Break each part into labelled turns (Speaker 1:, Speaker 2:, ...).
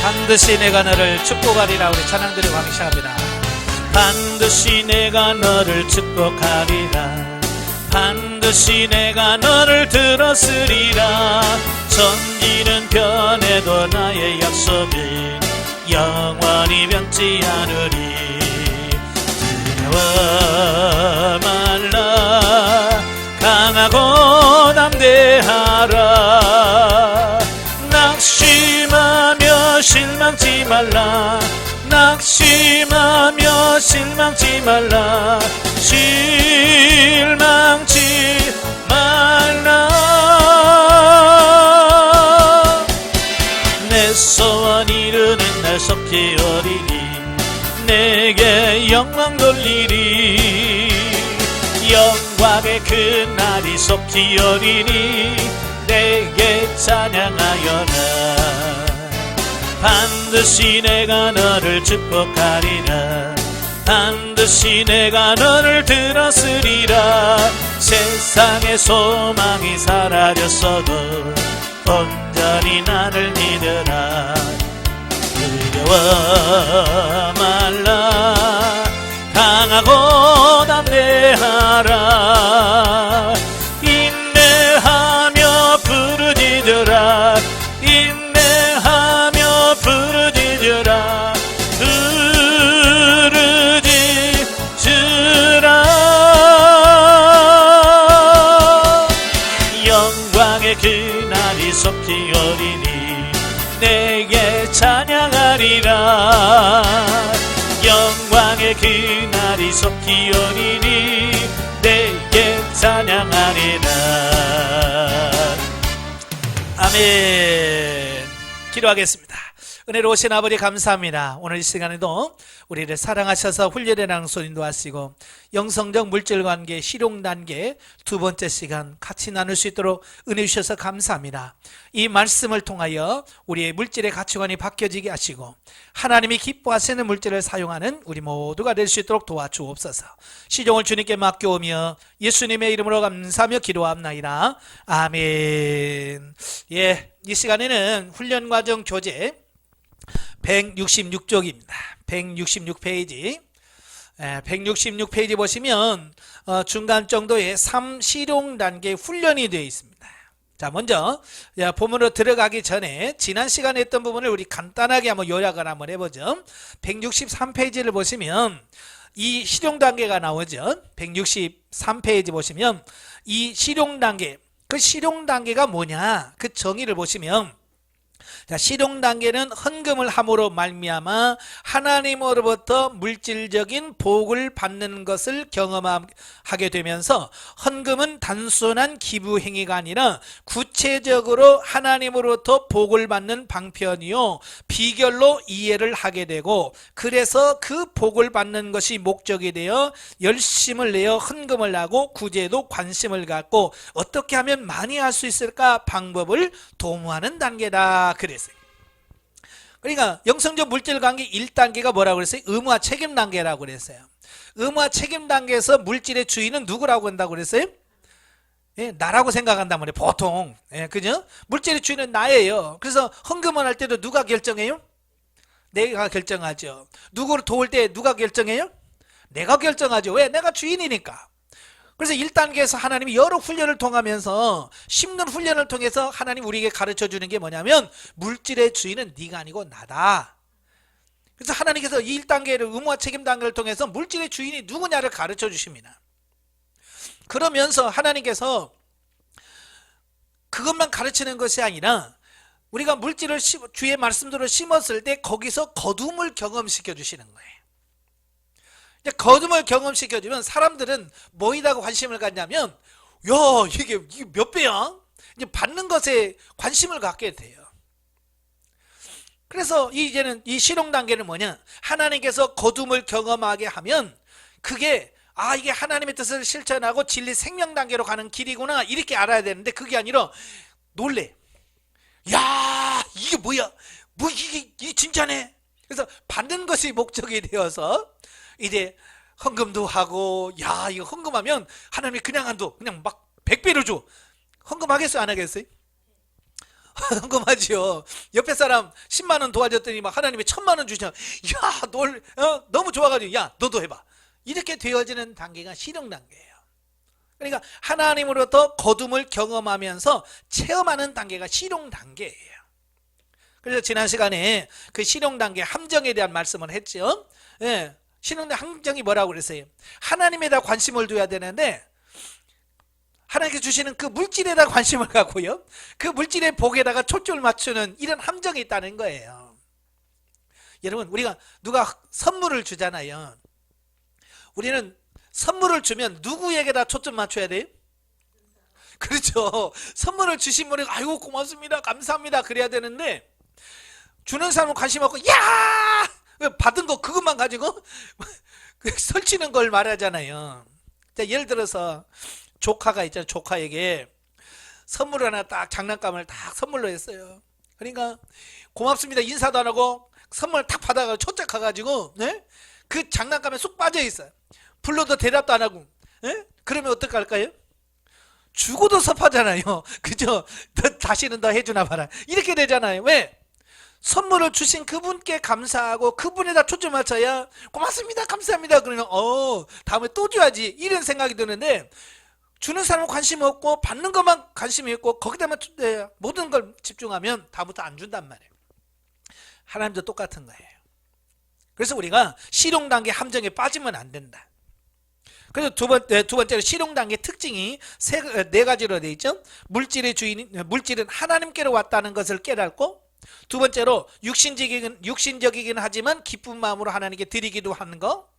Speaker 1: 반드시 내가 너를 축복하리라. 우리 찬양들이 광시합니다. 반드시 내가 너를 축복하리라. 반드시 내가 너를 들었으리라. 천지는 변해도 나의 약속이 영원히 변치 않으리. 두려워 말라. 강하고 담대하라. 낙심하며 실망치 말라. 낙심하며 실망치 말라. 실망치 말라. 내 소원 이루는 날 속히 오리니. 내게 영광 돌리리. 영광의 그날이 속히 오리니. 내게 찬양하여라. 반드시 내가 너를 축복하리라. 반드시 내가 너를 들었으리라. 세상의 소망이 사라졌어도 온전히 나를 믿으라. 두려워 말라. 강하고 담대하라. 인내하며 부르짖으라. 인내하며 부르짖으라. 부르짖으라. 영광의 그날이 속히 오리니. 내게 찬양하리라. 영광의 그날이 속히 오리니. 내게 찬양하리라. 아멘. 기도하겠습니다. 은혜로우신 아버지 감사합니다. 오늘 이 시간에도 우리를 사랑하셔서 훈련의 낭소 인도하시고 영성적 물질관계 실용단계 두 번째 시간 같이 나눌 수 있도록 은혜 주셔서 감사합니다. 이 말씀을 통하여 우리의 물질의 가치관이 바뀌어지게 하시고 하나님이 기뻐하시는 물질을 사용하는 우리 모두가 될 수 있도록 도와주옵소서. 시종을 주님께 맡겨오며 예수님의 이름으로 감사하며 기도합나이다. 아멘. 예, 이 시간에는 훈련과정 교재 166쪽입니다. 166페이지. 166페이지 보시면 중간 정도의 3실용 단계 훈련이 되어 있습니다. 자, 먼저 본문으로 들어가기 전에 지난 시간에 했던 부분을 우리 간단하게 한번 요약을 한번 해보죠. 163페이지를 보시면 이 실용 단계가 나오죠. 163페이지 보시면 이 실용 단계, 그 실용 단계가 뭐냐, 그 정의를 보시면, 자, 실용 단계는 헌금을 함으로 말미암아 하나님으로부터 물질적인 복을 받는 것을 경험하게 되면서 헌금은 단순한 기부 행위가 아니라 구체적으로 하나님으로부터 복을 받는 방편이요 비결로 이해를 하게 되고, 그래서 그 복을 받는 것이 목적이 되어 열심을 내어 헌금을 하고 구제에도 관심을 갖고 어떻게 하면 많이 할 수 있을까 방법을 도모하는 단계다 그랬어요. 그러니까 영성적 물질 관계 1단계가 뭐라고 그랬어요? 의무와 책임 단계라고 그랬어요. 의무와 책임 단계에서 물질의 주인은 누구라고 한다고 그랬어요? 예, 나라고 생각한단 말이에요, 보통. 예, 그죠? 물질의 주인은 나예요. 그래서 헌금을 할 때도 누가 결정해요? 내가 결정하죠. 누구를 도울 때 누가 결정해요? 내가 결정하죠. 왜? 내가 주인이니까. 그래서 1단계에서 하나님이 여러 훈련을 통하면서 심는 훈련을 통해서 하나님 우리에게 가르쳐 주는 게 뭐냐면 물질의 주인은 네가 아니고 나다. 그래서 하나님께서 이 1단계를 의무와 책임 단계를 통해서 물질의 주인이 누구냐를 가르쳐 주십니다. 그러면서 하나님께서 그것만 가르치는 것이 아니라 우리가 물질을 주의 말씀대로 심었을 때 거기서 거둠을 경험시켜 주시는 거예요. 거둠을 경험시켜주면 사람들은 뭐이다고 관심을 갖냐면, 야, 이게 몇 배야? 이제 받는 것에 관심을 갖게 돼요. 그래서 이제는 이 실용 단계는 뭐냐? 하나님께서 거둠을 경험하게 하면 그게 이게 하나님의 뜻을 실천하고 진리 생명 단계로 가는 길이구나 이렇게 알아야 되는데, 그게 아니라 놀래. 야, 이게 뭐야? 뭐 이게 진짜네? 그래서 받는 것이 목적이 되어서 이제 헌금도 하고, 야, 이거 헌금하면 하나님이 그냥 안 둬. 그냥 막 100배로 줘. 헌금하겠어요? 안 하겠어요? 궁금하지요. 옆에 사람 10만 원 도와줬더니 막 하나님이 1000만 원 주셔. 야, 너무 좋아가지고 야, 너도 해봐. 이렇게 되어지는 단계가 실용 단계예요. 그러니까 하나님으로부터 거둠을 경험하면서 체험하는 단계가 실용 단계예요. 그래서 지난 시간에 그 실용 단계 함정에 대한 말씀을 했죠. 예, 실용 단계 함정이 뭐라고 그랬어요? 하나님에다 관심을 둬야 되는데 하나님께 주시는 그 물질에다 관심을 갖고요, 그 물질의 복에다가 초점을 맞추는 이런 함정이 있다는 거예요. 여러분, 우리가 누가 선물을 주잖아요. 우리는 선물을 주면 누구에게다 초점 맞춰야 돼요? 그렇죠. 선물을 주신 분에게 아이고 고맙습니다, 감사합니다 그래야 되는데, 주는 사람은 관심 없고 야 받은 거 그것만 가지고 설치는 걸 말하잖아요. 예를 들어서 조카가 있잖아요. 조카에게 선물 하나 딱, 장난감을 딱 선물로 했어요. 그러니까 고맙습니다 인사도 안 하고 선물 탁 받아가지고 초짝 가가지고, 네? 그 장난감에 쑥 빠져 있어요. 불러도 대답도 안 하고, 네? 그러면 어떡할까요? 주고도 섭하잖아요. 그죠? 다시는 더 해주나 봐라 이렇게 되잖아요. 왜? 선물을 주신 그분께 감사하고 그분에다 초점 맞춰야 고맙습니다 감사합니다 그러면 다음에 또 줘야지 이런 생각이 드는데, 주는 사람은 관심 없고 받는 것만 관심이 있고 거기다만 모든 걸 집중하면 다음부터 안 준단 말이에요. 하나님도 똑같은 거예요. 그래서 우리가 실용 단계 함정에 빠지면 안 된다. 그래서 두 번째로 실용 단계 특징이 네 가지로 되어 있죠. 물질은 하나님께로 왔다는 것을 깨닫고, 두 번째로 육신적이긴 하지만 기쁜 마음으로 하나님께 드리기도 하는 거.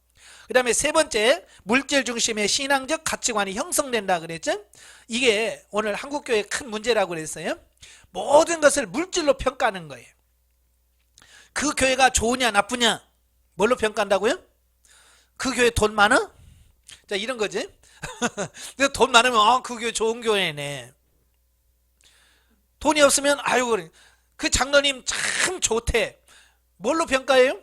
Speaker 1: 그 다음에 세 번째, 물질 중심의 신앙적 가치관이 형성된다 그랬죠. 이게 오늘 한국교회의 큰 문제라고 그랬어요. 모든 것을 물질로 평가하는 거예요. 그 교회가 좋으냐 나쁘냐 뭘로 평가한다고요? 그 교회 돈 많아? 자, 이런 거지. 돈 많으면 그 교회 좋은 교회네. 돈이 없으면 아유 그 장로님 참 좋대. 뭘로 평가해요?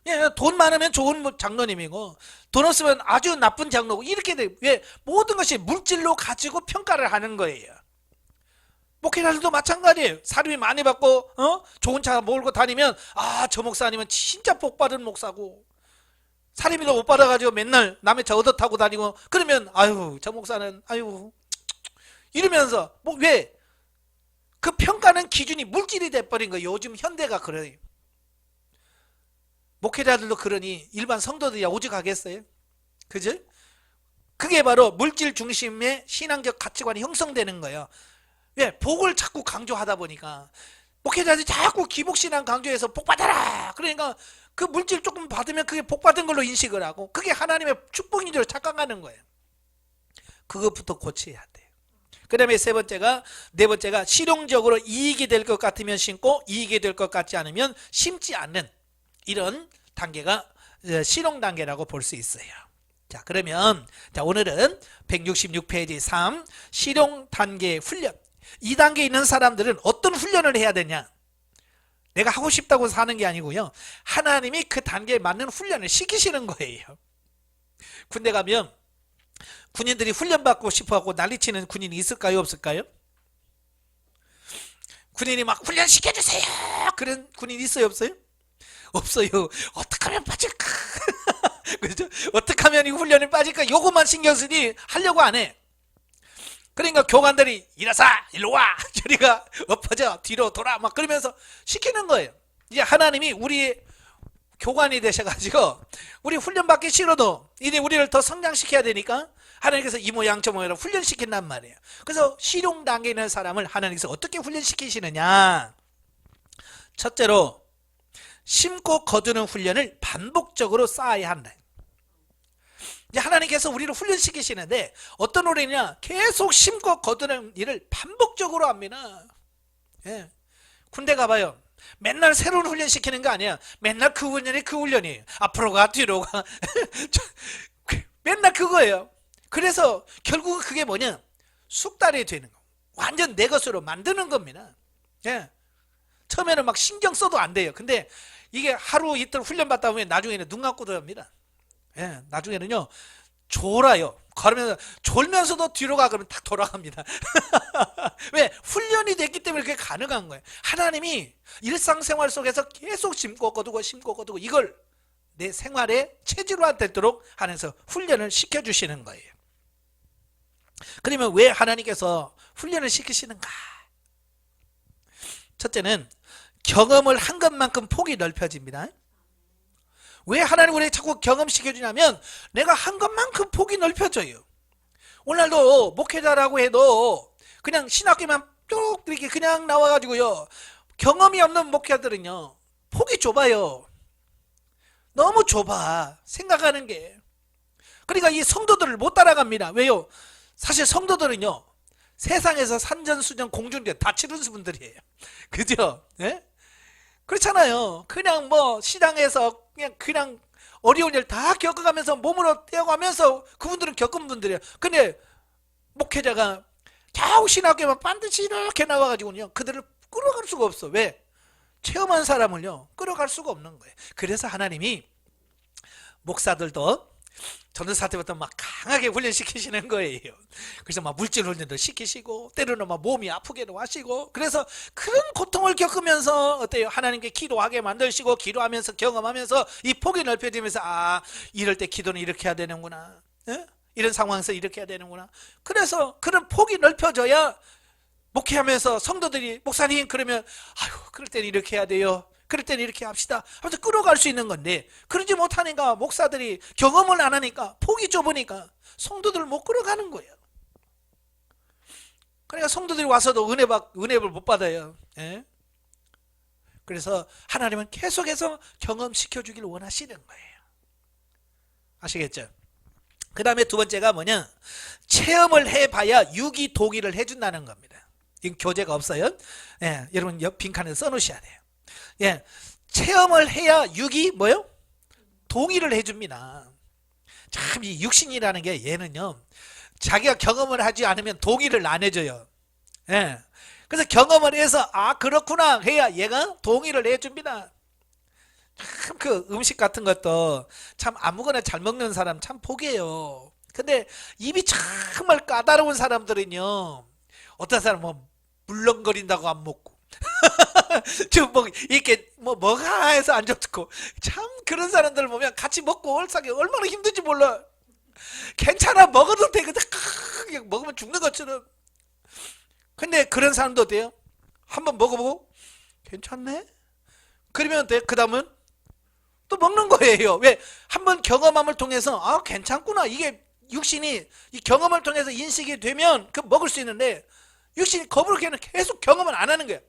Speaker 1: 예, 돈 많으면 좋은 장로님이고 돈 없으면 아주 나쁜 장로고 이렇게 돼. 왜? 모든 것이 물질로 가지고 평가를 하는 거예요. 목회자들도 마찬가지예요. 사람이 많이 받고 좋은 차 몰고 다니면 저 목사님은 진짜 복받은 목사고, 사람이도 못 받아가지고 맨날 남의 차 얻어 타고 다니고 그러면 아유 저 목사는 아유 이러면서 왜? 그 평가는 기준이 물질이 돼버린 거예요. 요즘 현대가 그래요. 목회자들도 그러니 일반 성도들이야 오직하겠어요? 그죠? 그게 바로 물질 중심의 신앙적 가치관이 형성되는 거예요. 왜? 복을 자꾸 강조하다 보니까 목회자들이 자꾸 기복신앙 강조해서 복 받아라 그러니까 그 물질 조금 받으면 그게 복 받은 걸로 인식을 하고 그게 하나님의 축복인 줄 착각하는 거예요. 그것부터 고쳐야 돼요. 그 다음에 네 번째가 실용적으로 이익이 될 것 같으면 심고 이익이 될 것 같지 않으면 심지 않는 이런 단계가 실용 단계라고 볼 수 있어요. 자, 그러면 오늘은 166페이지 3 실용 단계 훈련. 이 단계에 있는 사람들은 어떤 훈련을 해야 되냐? 내가 하고 싶다고 사는 게 아니고요. 하나님이 그 단계에 맞는 훈련을 시키시는 거예요. 군대 가면 군인들이 훈련받고 싶어하고 난리치는 군인이 있을까요? 없을까요? 군인이 막 훈련시켜주세요 그런 군인 있어요? 없어요? 없어요. 어떻게 하면 빠질까? 그렇죠? 어떻게 하면 이 훈련에 빠질까? 요것만 신경 쓰니 하려고 안 해. 그러니까 교관들이 일어사 일로 와 저리가 엎어져 뒤로 돌아 막 그러면서 시키는 거예요. 이제 하나님이 우리 교관이 되셔가지고 우리 훈련받기 싫어도 이제 우리를 더 성장시켜야 되니까 하나님께서 이 모양 저 모양으로 훈련시킨단 말이에요. 그래서 실용 단계에 있는 사람을 하나님께서 어떻게 훈련시키시느냐? 첫째로 심고 거두는 훈련을 반복적으로 쌓아야 한다. 이제 하나님께서 우리를 훈련시키시는데 어떤 훈련이냐? 계속 심고 거두는 일을 반복적으로 합니다. 예. 군대 가봐요. 맨날 새로운 훈련 시키는 거 아니야. 맨날 그 훈련이에요. 앞으로 가 뒤로 가 맨날 그거예요. 그래서 결국은 그게 뭐냐? 숙달이 되는 거. 완전 내 것으로 만드는 겁니다. 예. 처음에는 막 신경 써도 안 돼요. 근데 이게 하루 이틀 훈련 받다 보면 나중에는 눈 감고도 합니다. 예, 나중에는요 졸아요. 걸으면서 졸면서도 뒤로 가 그러면 딱 돌아갑니다. 왜? 훈련이 됐기 때문에 그게 가능한 거예요. 하나님이 일상생활 속에서 계속 심고 거두고 심고 거두고 이걸 내 생활에 체질화되도록 하면서 훈련을 시켜주시는 거예요. 그러면 왜 하나님께서 훈련을 시키시는가? 첫째는 경험을 한 것만큼 폭이 넓혀집니다. 왜 하나님 우리에게 자꾸 경험시켜주냐면 내가 한 것만큼 폭이 넓혀져요. 오늘도 목회자라고 해도 그냥 신학교만 쭉 이렇게 그냥 나와가지고요, 경험이 없는 목회자들은요 폭이 좁아요. 너무 좁아, 생각하는 게. 그러니까 이 성도들을 못 따라갑니다. 왜요? 사실 성도들은요 세상에서 산전수전 공중전 다 치른 분들이에요. 그죠? 예? 그렇잖아요. 그냥 뭐 시장에서 그냥 어려운 일 다 겪어가면서 몸으로 떼어가면서 그분들은 겪은 분들이에요. 근데 목회자가 겨우 신학교만 반드시 이렇게 나와가지고요 그들을 끌어갈 수가 없어. 왜? 체험한 사람을요 끌어갈 수가 없는 거예요. 그래서 하나님이 목사들도 전도사 때부터 막 강하게 훈련시키시는 거예요. 그래서 막 물질 훈련도 시키시고 때로는 막 몸이 아프게도 하시고, 그래서 그런 고통을 겪으면서 어때요? 하나님께 기도하게 만드시고 기도하면서 경험하면서 이 폭이 넓혀지면서 아, 이럴 때 기도는 이렇게 해야 되는구나, 예? 이런 상황에서 이렇게 해야 되는구나. 그래서 그런 폭이 넓혀져야 목회하면서 성도들이 목사님 그러면 아유 그럴 때는 이렇게 해야 돼요, 그럴 때는 이렇게 합시다 하면서 끌어갈 수 있는 건데, 그러지 못하니까 목사들이 경험을 안 하니까 폭이 좁으니까 성도들을 못 끌어가는 거예요. 그러니까 성도들이 와서도 은혜를 못 받아요. 예? 그래서 하나님은 계속해서 경험시켜주기를 원하시는 거예요. 아시겠죠? 그 다음에 두 번째가 뭐냐, 체험을 해봐야 유기 동의를 해준다는 겁니다. 이건 교재가 없어요. 예, 여러분 옆 빈칸에 써놓으셔야 돼요. 예, 체험을 해야 육이 뭐요? 동의를 해줍니다. 참 이 육신이라는 게 얘는요 자기가 경험을 하지 않으면 동의를 안 해줘요. 예, 그래서 경험을 해서 아 그렇구나 해야 얘가 동의를 해줍니다. 참 그 음식 같은 것도 참 아무거나 잘 먹는 사람 참 복이에요. 근데 입이 정말 까다로운 사람들은요 어떤 사람은 뭐 물렁거린다고 안 먹고 저 뭐 이렇게 뭐가 해서 안 좋고, 참 그런 사람들 보면 같이 먹고 얼싸기 얼마나 힘든지 몰라. 괜찮아 먹어도 돼. 근데 그냥 먹으면 죽는 것처럼. 근데 그런 사람도 어때요? 한번 먹어보고 괜찮네? 그러면 돼. 그 다음은 또 먹는 거예요. 왜? 한번 경험함을 통해서 아 괜찮구나, 이게 육신이 이 경험을 통해서 인식이 되면 그 먹을 수 있는데, 육신이 거부르게는 계속 경험을 안 하는 거예요.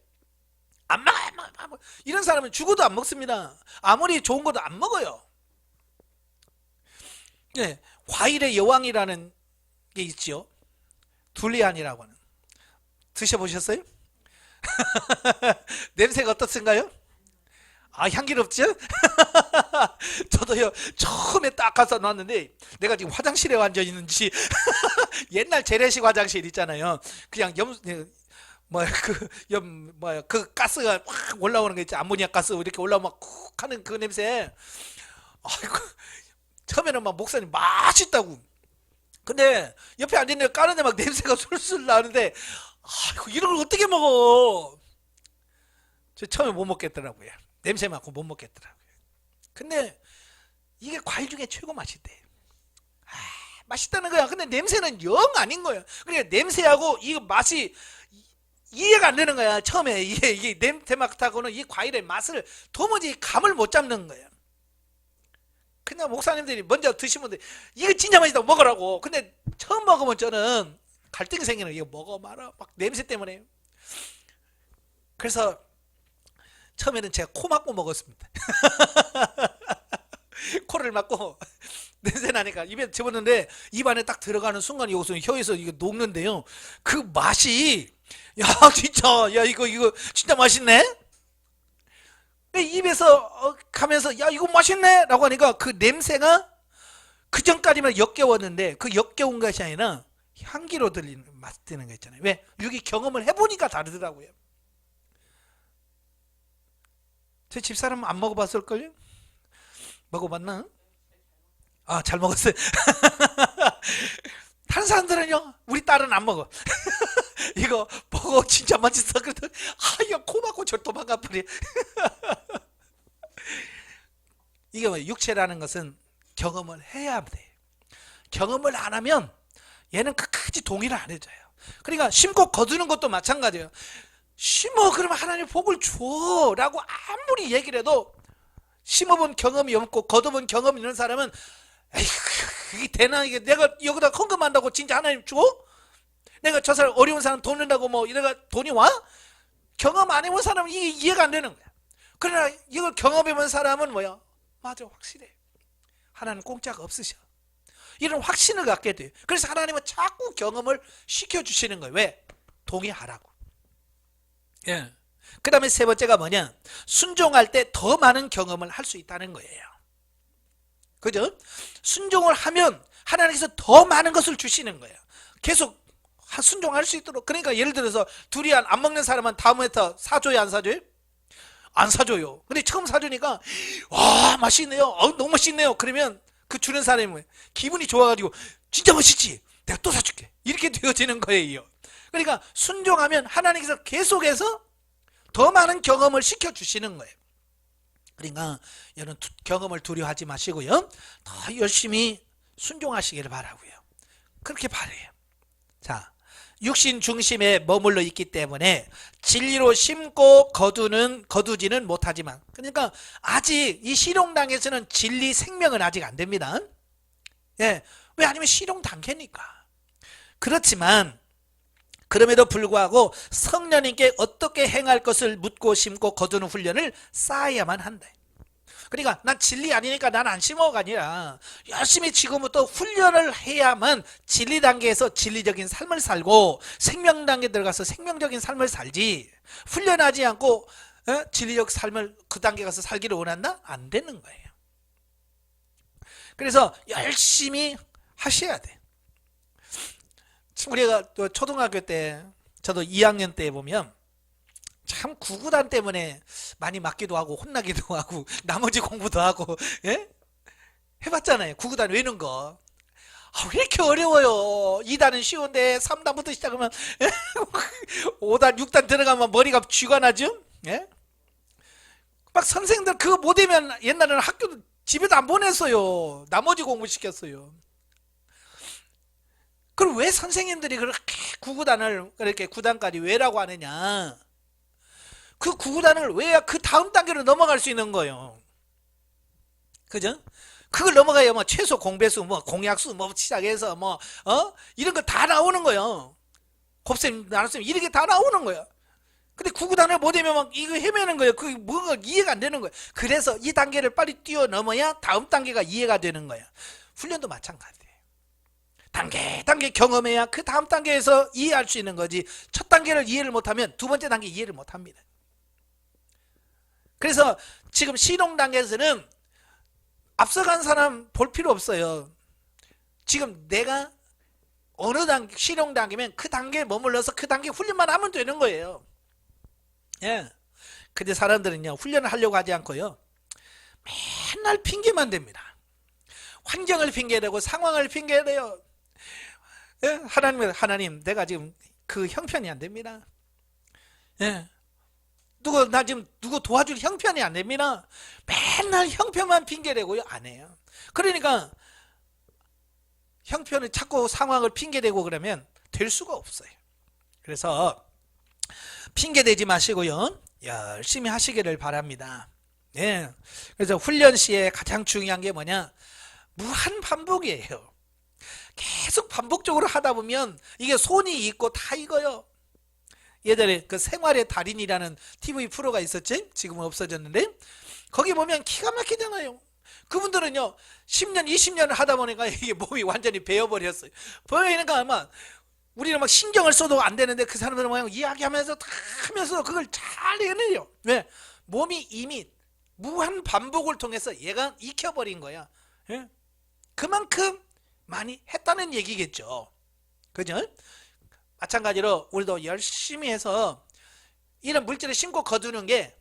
Speaker 1: 안 먹어, 안 먹어, 안 먹어. 이런 사람은 죽어도 안 먹습니다. 아무리 좋은 것도 안 먹어요. 네, 과일의 여왕이라는 게 있죠. 둘리안이라고 하는. 드셔보셨어요? 냄새가 어떻습니까요? 아, 향기롭죠? 저도요 처음에 딱 가서 놨는데 내가 지금 화장실에 앉아 있는지 옛날 재래식 화장실 있잖아요. 그냥 그 가스가 확 올라오는 거 있지, 암모니아 가스 이렇게 올라오면 쿡 하는 그 냄새. 아이고, 처음에는 막 목사님 맛있다고. 근데 옆에 앉아있는 까는데 막 냄새가 술술 나는데 아이고 이런 걸 어떻게 먹어. 저 처음에 못 먹겠더라고요. 냄새 맡고 못 먹겠더라고요. 근데 이게 과일 중에 최고 맛있대. 아, 맛있다는 거야. 근데 냄새는 영 아닌 거야. 그러니까 냄새하고 이 맛이 이해가 안 되는 거야. 처음에 이게 냄새 맡하고는 이 과일의 맛을 도무지 감을 못 잡는 거야. 그냥 목사님들이 먼저 드시면 돼. 이거 진짜 맛있다고 먹으라고. 근데 처음 먹으면 저는 갈등이 생기는 거야. 이거 먹어 말아. 막 냄새 때문에. 그래서 처음에는 제가 코 막고 먹었습니다. 코를 막고 냄새 나니까 입에 집었는데 입안에 딱 들어가는 순간 여기서 혀에서 이거 녹는데요. 그 맛이 야 진짜 야 이거 진짜 맛있네. 입에서 가면서 야 이거 맛있네 라고 하니까 그 냄새가 그 전까지만 역겨웠는데 그 역겨운 것이 아니라 향기로 들리는 맛 드는 거 있잖아요. 왜? 여기 경험을 해보니까 다르더라고요. 제 집사람은 안 먹어봤을걸요? 먹어봤나? 아, 잘 먹었어요. 다른 사람들은요, 우리 딸은 안 먹어. 이거 보고 진짜 맛있어. 그래도 이거 코 막고 저 도망가 버려. 이게 뭐 육체라는 것은 경험을 해야 돼. 경험을 안 하면 얘는 끝까지 동의를 안 해줘요. 그러니까 심고 거두는 것도 마찬가지예요. 심어 그러면 하나님 복을 줘 라고 아무리 얘기를 해도 심어본 경험이 없고 거둬본 경험이 있는 사람은 에이, 그게 되나? 이게 내가 여기다 헌금한다고 진짜 하나님 줘? 내가 저 사람 어려운 사람 돕는다고 뭐 이래가 돈이 와? 경험 안 해본 사람은 이게 이해가 안 되는 거야. 그러나 이걸 경험해본 사람은 뭐야? 맞아, 확실해. 하나님 공짜가 없으셔. 이런 확신을 갖게 돼요. 그래서 하나님은 자꾸 경험을 시켜주시는 거예요. 왜? 동의하라고. 예. 그 다음에 세 번째가 뭐냐? 순종할 때 더 많은 경험을 할 수 있다는 거예요. 그죠? 순종을 하면 하나님께서 더 많은 것을 주시는 거예요. 계속 순종할 수 있도록. 그러니까 예를 들어서 두리안 안 먹는 사람은 다음부터 사줘요, 안 사줘요? 안 사줘요. 근데 처음 사주니까 와 맛있네요. 너무 맛있네요. 그러면 그 주는 사람이 기분이 좋아가지고 진짜 맛있지? 내가 또 사줄게. 이렇게 되어지는 거예요. 그러니까 순종하면 하나님께서 계속해서 더 많은 경험을 시켜주시는 거예요. 그러니까 여러분 경험을 두려워하지 마시고요. 더 열심히 순종하시기를 바라고요. 그렇게 바래요. 자, 육신 중심에 머물러 있기 때문에 진리로 심고 거두지는 못하지만, 그러니까 아직 이 실용 단계에서는 진리 생명은 아직 안 됩니다. 예, 왜? 아니면 실용 단계니까. 그렇지만 그럼에도 불구하고 성령님께 어떻게 행할 것을 묻고 심고 거두는 훈련을 쌓아야만 한다. 그러니까 난 진리 아니니까 난 안 심어가 아니라 열심히 지금부터 훈련을 해야만 진리 단계에서 진리적인 삶을 살고 생명 단계에 들어가서 생명적인 삶을 살지, 훈련하지 않고 진리적 삶을 그 단계 가서 살기를 원한다? 안 되는 거예요. 그래서 열심히 하셔야 돼. 우리가 또 초등학교 때, 저도 2학년 때 보면 참 구구단 때문에 많이 맞기도 하고 혼나기도 하고 나머지 공부도 하고, 예? 해봤잖아요. 구구단 외우는 거. 왜 이렇게 어려워요? 2단은 쉬운데 3단부터 시작하면 5단 6단 들어가면 머리가 쥐가 나죠? 예? 막 선생님들 그거 못하면 옛날에는 학교도 집에도 안 보냈어요. 나머지 공부 시켰어요. 그럼 왜 선생님들이 그렇게 구구단을 그렇게 9단까지 외라고 하느냐? 그 구구단을 외야 그 다음 단계로 넘어갈 수 있는 거예요. 그죠? 그걸 넘어가야 뭐 최소 공배수, 뭐 공약수, 뭐 시작해서 뭐 이런 거 다 나오는 거예요. 곱셈, 나눗셈 이렇게 다 나오는 거예요. 근데 구구단을 못하면 막 이거 헤매는 거예요. 그게 뭐가 이해가 안 되는 거예요. 그래서 이 단계를 빨리 뛰어넘어야 다음 단계가 이해가 되는 거예요. 훈련도 마찬가지예요. 단계 경험해야 그 다음 단계에서 이해할 수 있는 거지, 첫 단계를 이해를 못하면 두 번째 단계 이해를 못합니다. 그래서 지금 실용 단계에서는 앞서간 사람 볼 필요 없어요. 지금 내가 어느 단계, 실용 단계면 그 단계에 머물러서 그 단계 훈련만 하면 되는 거예요. 예. 근데 사람들은요, 훈련을 하려고 하지 않고요, 맨날 핑계만 댑니다. 환경을 핑계대고 상황을 핑계대요. 예? 하나님, 내가 지금 그 형편이 안 됩니다. 예. 나 지금 누구 도와줄 형편이 안 됩니다. 맨날 형편만 핑계대고요, 안 해요. 그러니까 형편을 찾고 상황을 핑계대고 그러면 될 수가 없어요. 그래서 핑계대지 마시고요, 열심히 하시기를 바랍니다. 예. 그래서 훈련 시에 가장 중요한 게 뭐냐? 무한 반복이에요. 계속 반복적으로 하다 보면 이게 손이 익고 다 익어요. 예전에 그 생활의 달인이라는 TV 프로가 있었지? 지금은 없어졌는데, 거기 보면 기가 막히잖아요. 그분들은요 10년 20년을 하다 보니까 이게 몸이 완전히 배어버렸어요. 배어니까 아마 우리는 막 신경을 써도 안 되는데 그 사람들은 막 이야기하면서 다 하면서 그걸 잘 해내요. 왜? 몸이 이미 무한 반복을 통해서 얘가 익혀버린 거야. 예? 그만큼 많이 했다는 얘기겠죠. 그죠? 마찬가지로 우리도 열심히 해서 이런 물질을 심고 거두는 게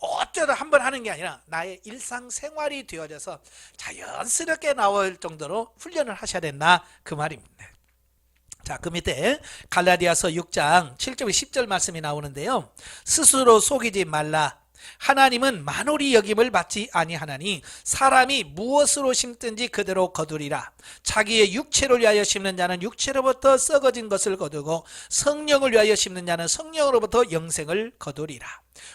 Speaker 1: 어쩌다 한번 하는 게 아니라 나의 일상생활이 되어져서 자연스럽게 나올 정도로 훈련을 하셔야 된다, 그 말입니다. 자, 그 밑에 갈라디아서 6장 7절 10절 말씀이 나오는데요. 스스로 속이지 말라. 하나님은 만홀히 여김을 받지 아니하나니 사람이 무엇으로 심든지 그대로 거두리라. 자기의 육체를 위하여 심는 자는 육체로부터 썩어진 것을 거두고 성령을 위하여 심는 자는 성령으로부터 영생을 거두리라.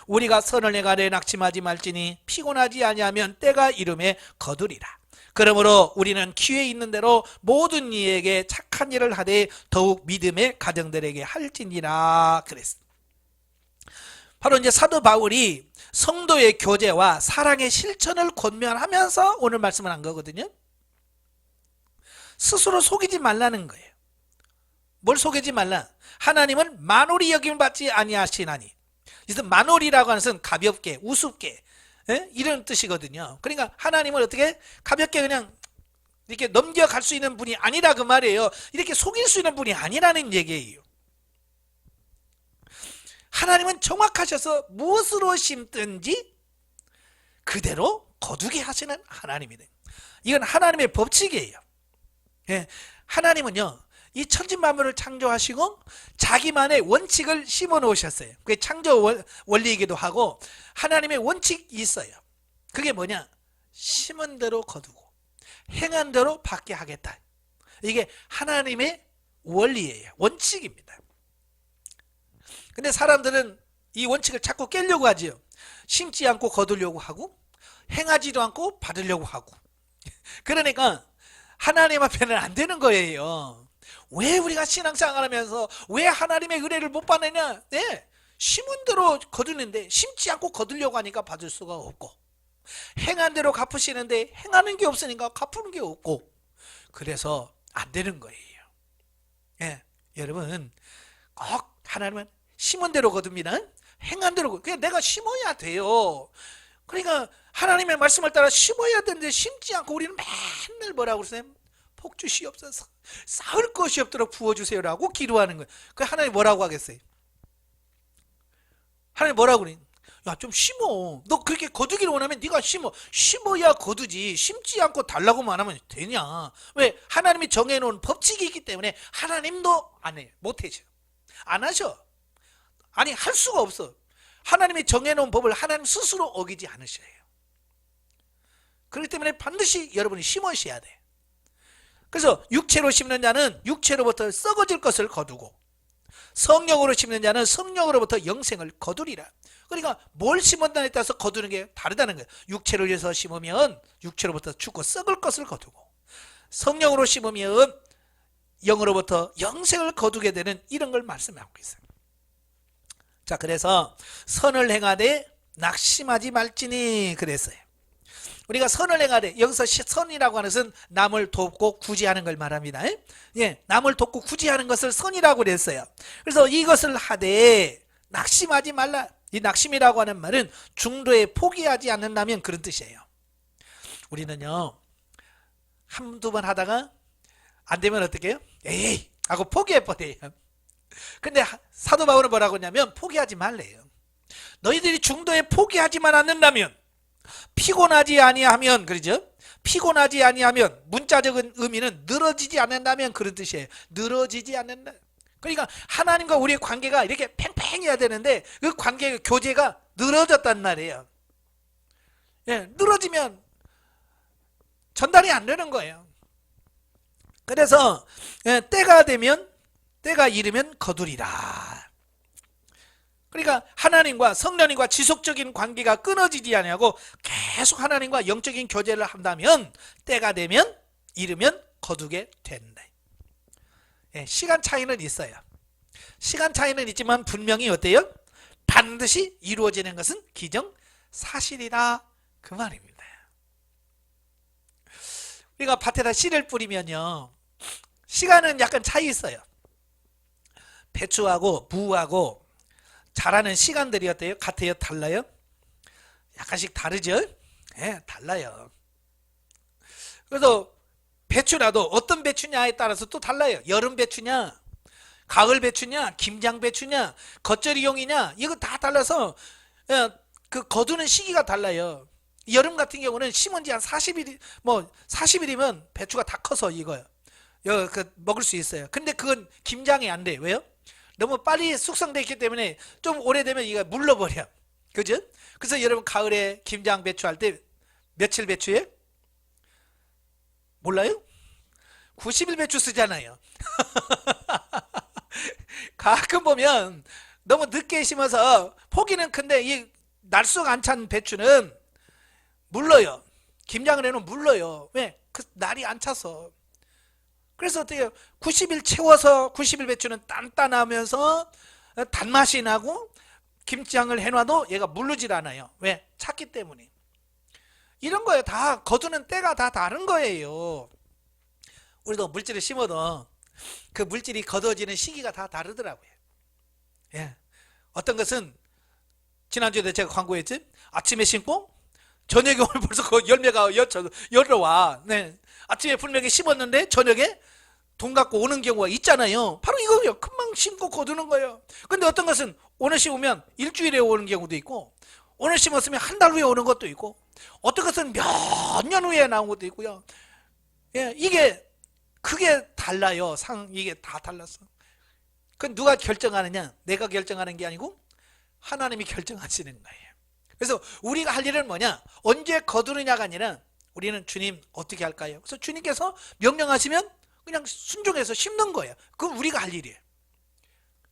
Speaker 1: 우리가 선을 행하되 낙심하지 말지니 피곤하지 아니하면 때가 이름에 거두리라. 그러므로 우리는 기회 있는 대로 모든 이에게 착한 일을 하되 더욱 믿음의 가정들에게 할지니라 그랬습니다. 바로 이제 사도 바울이 성도의 교제와 사랑의 실천을 권면하면서 오늘 말씀을 한 거거든요. 스스로 속이지 말라는 거예요. 뭘 속이지 말라? 하나님은 만홀히 여김을 받지 아니하시나니. 그래서 만홀이라고 하는 것은 가볍게, 우습게, 이런 뜻이거든요. 그러니까 하나님을 어떻게 가볍게 그냥 이렇게 넘겨갈 수 있는 분이 아니라 그 말이에요. 이렇게 속일 수 있는 분이 아니라는 얘기예요. 하나님은 정확하셔서 무엇으로 심든지 그대로 거두게 하시는 하나님이네. 이건 하나님의 법칙이에요. 예, 하나님은요, 이 천지만물을 창조하시고 자기만의 원칙을 심어 놓으셨어요. 그게 창조 원리이기도 하고 하나님의 원칙이 있어요. 그게 뭐냐? 심은 대로 거두고 행한 대로 받게 하겠다. 이게 하나님의 원리예요. 원칙입니다. 근데 사람들은 이 원칙을 자꾸 깨려고 하지요. 심지 않고 거두려고 하고 행하지도 않고 받으려고 하고. 그러니까 하나님 앞에는 안 되는 거예요. 왜 우리가 신앙생활 하면서 왜 하나님의 은혜를 못 받느냐? 네, 심은 대로 거두는데 심지 않고 거두려고 하니까 받을 수가 없고, 행한 대로 갚으시는데 행하는 게 없으니까 갚는 게 없고, 그래서 안 되는 거예요. 예, 여러분 꼭 하나님은 심은 대로 거둡니다. 행한 대로, 그냥 내가 심어야 돼요. 그러니까 하나님의 말씀을 따라 심어야 되는데 심지 않고 우리는 맨날 뭐라고 그러세요? 복 주시옵소서, 쌓을 것이 없도록 부어주세요라고 기도하는 거예요. 그 하나님 뭐라고 하겠어요? 하나님 뭐라고 그래? 야, 좀 심어. 너 그렇게 거두기를 원하면 네가 심어야 거두지. 심지 않고 달라고만 하면 되냐? 왜? 하나님이 정해놓은 법칙이 있기 때문에 하나님도 안 해요. 못 해죠. 안 하셔. 아니, 할 수가 없어. 하나님이 정해놓은 법을 하나님 스스로 어기지 않으셔요. 그렇기 때문에 반드시 여러분이 심으셔야 돼. 그래서 육체로 심는 자는 육체로부터 썩어질 것을 거두고 성령으로 심는 자는 성령으로부터 영생을 거두리라. 그러니까 뭘 심었다에 따라서 거두는 게 다르다는 거예요. 육체를 위해서 심으면 육체로부터 죽고 썩을 것을 거두고, 성령으로 심으면 영으로부터 영생을 거두게 되는 이런 걸 말씀하고 있어요. 자, 그래서 선을 행하되 낙심하지 말지니 그랬어요. 우리가 선을 행하되, 여기서 선이라고 하는 것은 남을 돕고 구제하는 걸 말합니다. 예, 남을 돕고 구제하는 것을 선이라고 그랬어요. 그래서 이것을 하되 낙심하지 말라. 이 낙심이라고 하는 말은 중도에 포기하지 않는다면 그런 뜻이에요. 우리는요, 한두 번 하다가 안 되면 어떻게 해요? 에이 하고 포기해버려요. 근데 사도 바울은 뭐라고 하냐면 포기하지 말래요. 너희들이 중도에 포기하지만 않는다면, 피곤하지 아니하면, 그러죠? 피곤하지 아니하면, 문자적인 의미는 늘어지지 않는다면 그런 뜻이에요. 늘어지지 않는다. 그러니까 하나님과 우리의 관계가 이렇게 팽팽해야 되는데 그 관계의 교제가 늘어졌단 말이에요. 예, 늘어지면 전달이 안 되는 거예요. 그래서 때가 되면, 때가 이르면 거두리라. 그러니까 하나님과 성령님과 지속적인 관계가 끊어지지 않냐고 계속 하나님과 영적인 교제를 한다면 때가 되면, 이르면 거두게 된다. 예, 시간 차이는 있어요. 시간 차이는 있지만 분명히 어때요? 반드시 이루어지는 것은 기정사실이다, 그 말입니다. 우리가 밭에다 씨를 뿌리면요, 시간은 약간 차이 있어요. 배추하고 무하고 자라는 시간들이 어때요? 같아요? 달라요? 약간씩 다르죠? 예, 달라요. 그래서 배추라도 어떤 배추냐에 따라서 또 달라요. 여름 배추냐, 가을 배추냐, 김장 배추냐, 겉절이용이냐, 이거 다 달라서 그 거두는 시기가 달라요. 여름 같은 경우는 심은 지 한 40일, 뭐 40일이면 배추가 다 커서 익어요. 먹을 수 있어요. 근데 그건 김장이 안 돼. 왜요? 너무 빨리 숙성돼 있기 때문에 좀 오래되면 이거 물러버려. 그죠? 그래서 여러분 가을에 김장 배추 할 때 며칠 배추에? 몰라요? 90일 배추 쓰잖아요. 가끔 보면 너무 늦게 심어서 포기는 큰데 이 날수가 안 찬 배추는 물러요. 김장을 해놓으면 물러요. 왜? 그 날이 안 차서. 그래서 어떻게 90일 채워서 90일 배추는 단단하면서 단맛이 나고 김장을 해놔도 얘가 물르질 않아요. 왜? 찼기 때문에. 이런 거예요. 다 거두는 때가 다 다른 거예요. 우리도 물질을 심어도 그 물질이 거두어지는 시기가 다 다르더라고요. 예. 어떤 것은 지난주에도 제가 광고했지? 아침에 심고 저녁에 오늘 벌써 그 열매가 열어와. 네. 아침에 분명히 심었는데 저녁에 돈 갖고 오는 경우가 있잖아요. 바로 이거예요. 금방 심고 거두는 거예요. 근데 어떤 것은 오늘 심으면 일주일에 오는 경우도 있고, 오늘 심었으면 한 달 후에 오는 것도 있고, 어떤 것은 몇 년 후에 나온 것도 있고요. 예, 그게 달라요. 이게 다 달랐어. 그건 누가 결정하느냐? 내가 결정하는 게 아니고 하나님이 결정하시는 거예요. 그래서 우리가 할 일은 뭐냐? 언제 거두느냐가 아니라 우리는 주님 어떻게 할까요? 그래서 주님께서 명령하시면 그냥 순종해서 심는 거예요. 그건 우리가 할 일이에요.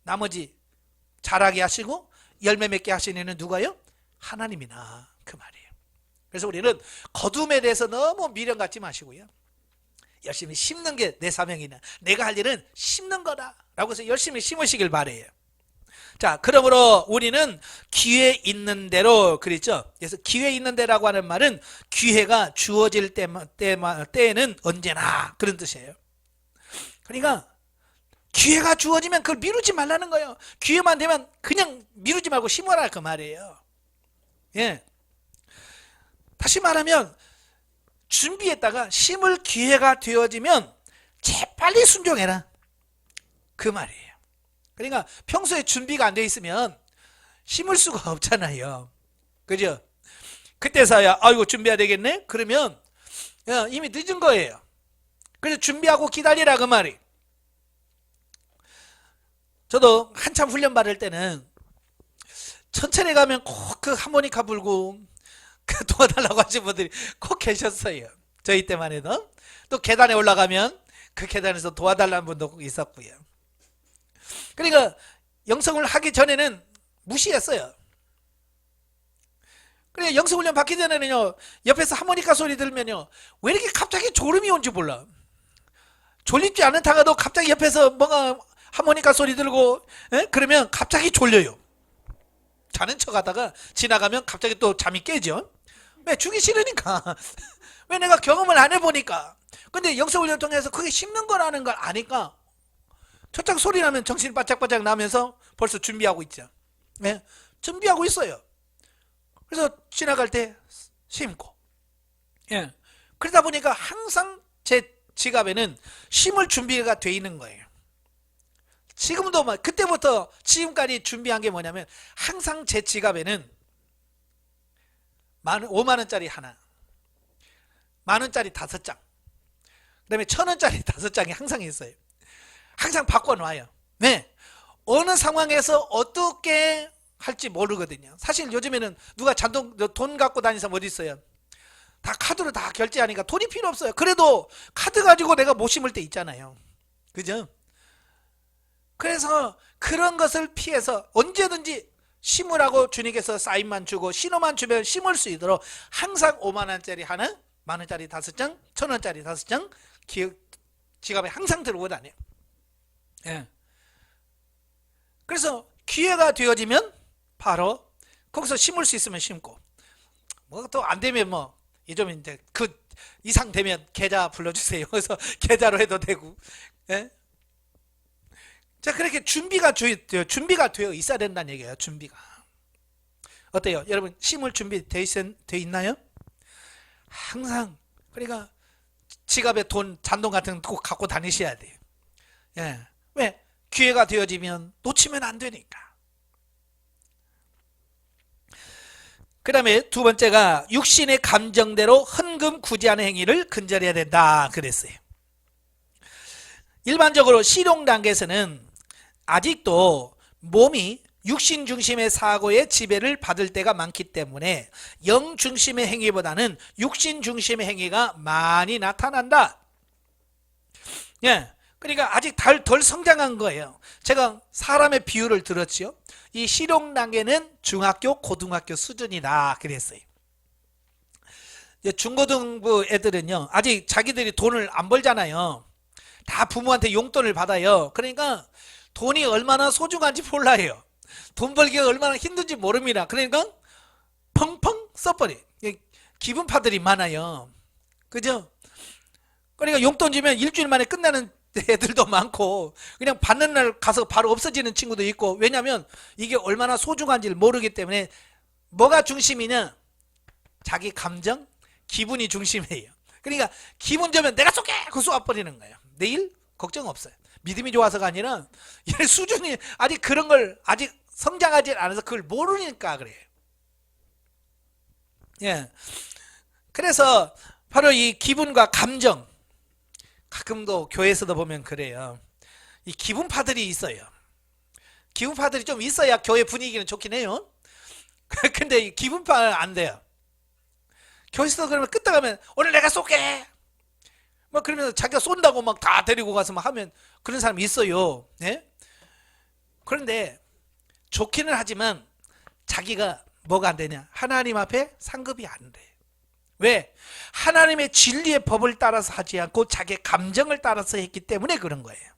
Speaker 1: 나머지 자라게 하시고 열매 맺게 하시는 이는 누가요? 하나님이나 그 말이에요. 그래서 우리는 거둠에 대해서 너무 미련 갖지 마시고요. 열심히 심는 게 내 사명이나 내가 할 일은 심는 거다 라고 해서 열심히 심으시길 바래요. 자, 그러므로 우리는 기회 있는 대로 그랬죠. 그래서 기회 있는 대라고 하는 말은 기회가 주어질 때에는 언제나 그런 뜻이에요. 그러니까 기회가 주어지면 그걸 미루지 말라는 거예요. 기회만 되면 그냥 미루지 말고 심어라 그 말이에요. 예. 다시 말하면 준비했다가 심을 기회가 되어지면 재빨리 순종해라 그 말이에요. 그러니까 평소에 준비가 안 돼 있으면 심을 수가 없잖아요. 그죠? 그때서야 아이고 준비해야 되겠네? 그러면 이미 늦은 거예요. 그래서 준비하고 기다리라 그 말이. 저도 한참 훈련 받을 때는 천천히 가면 꼭 그 하모니카 불고 그 도와달라고 하신 분들이 꼭 계셨어요. 저희 때만 해도. 또 계단에 올라가면 그 계단에서 도와달라는 분도 꼭 있었고요. 그러니까 영성을 하기 전에는 무시했어요. 그러니까 영성훈련 받기 전에는요, 옆에서 하모니카 소리 들으면요, 왜 이렇게 갑자기 졸음이 온지 몰라. 졸립지 않다가도 갑자기 옆에서 뭔가 하모니카 소리 들고, 그러면 갑자기 졸려요. 자는 척 하다가 지나가면 갑자기 또 잠이 깨죠. 왜? 주기 싫으니까. 왜? 내가 경험을 안 해보니까. 근데 영성훈련 통해서 그게 심는 거라는 걸 아니까 첫짝 소리 나면 정신 바짝바짝 나면서 벌써 준비하고 있죠. 네? 준비하고 있어요. 그래서 지나갈 때 심고. 예. 그러다 보니까 항상 제 지갑에는 심을 준비가 돼 있는 거예요. 지금도 그때부터 지금까지 준비한 게 뭐냐면 항상 제 지갑에는 5만원짜리 하나, 만원짜리 5장, 그 다음에 1,000원짜리 5장이 항상 있어요. 항상 바꿔놔요. 네. 어느 상황에서 어떻게 할지 모르거든요. 사실 요즘에는 누가 돈 갖고 다니는 사람 어디 있어요? 다 카드로 다 결제하니까 돈이 필요 없어요. 그래도 카드 가지고 내가 못 심을 때 있잖아요. 그죠? 그래서 그런 것을 피해서 언제든지 심으라고 주님께서 사인만 주고 신호만 주면 심을 수 있도록 항상 5만원짜리 하나, 만원짜리 5장, 1,000원짜리 5장 지갑에 항상 들고 다녀요. 예. 그래서 기회가 되어지면 바로 거기서 심을 수 있으면 심고, 뭐 또 안 되면 뭐 좀 이제 그 이상 되면 계좌 불러주세요. 그래서 계좌로 해도 되고. 예? 자, 그렇게 준비가 되어 있어야 된다는 얘기예요. 준비가. 어때요? 여러분 심을 준비 돼 있나요? 항상. 그러니까 지갑에 잔돈 같은 거 꼭 갖고 다니셔야 돼요. 예. 왜? 기회가 되어지면 놓치면 안 되니까. 그 다음에 두 번째가 육신의 감정대로 헌금 구제하는 행위를 근절해야 된다 그랬어요. 일반적으로 실용 단계에서는 아직도 몸이 육신 중심의 사고의 지배를 받을 때가 많기 때문에 영 중심의 행위보다는 육신 중심의 행위가 많이 나타난다. 예, 그러니까 아직 덜 성장한 거예요. 제가 사람의 비유를 들었죠. 이 실용 단계는 중학교, 고등학교 수준이다 그랬어요. 중고등부 애들은요, 아직 자기들이 돈을 안 벌잖아요. 다 부모한테 용돈을 받아요. 그러니까 돈이 얼마나 소중한지 몰라요. 돈 벌기가 얼마나 힘든지 모릅니다. 그러니까 펑펑 써버려. 기분파들이 많아요. 그죠? 그러니까 용돈 주면 일주일 만에 끝나는 애들도 많고, 그냥 받는 날 가서 바로 없어지는 친구도 있고. 왜냐하면 이게 얼마나 소중한지를 모르기 때문에. 뭐가 중심이냐? 자기 감정, 기분이 중심이에요. 그러니까 기분 좋으면 내가 쏠게 하고 쏘아버리는 거예요. 내일 걱정 없어요. 믿음이 좋아서가 아니라 얘 수준이 아직 그런 걸 아직 성장하지 않아서 그걸 모르니까 그래요. 예. 그래서 바로 이 기분과 감정, 가끔도 교회에서도 보면 그래요. 이 기분파들이 있어요. 기분파들이 좀 있어야 교회 분위기는 좋긴 해요. 근데 이 기분파는 안 돼요. 교회에서 그러면 끄떡하면 오늘 내가 쏠게 막 그러면서 자기가 쏜다고 막 다 데리고 가서 막 하면 그런 사람이 있어요. 예? 그런데 좋기는 하지만 자기가 뭐가 안 되냐? 하나님 앞에 상급이 안 돼. 왜? 하나님의 진리의 법을 따라서 하지 않고 자기 감정을 따라서 했기 때문에 그런 거예요.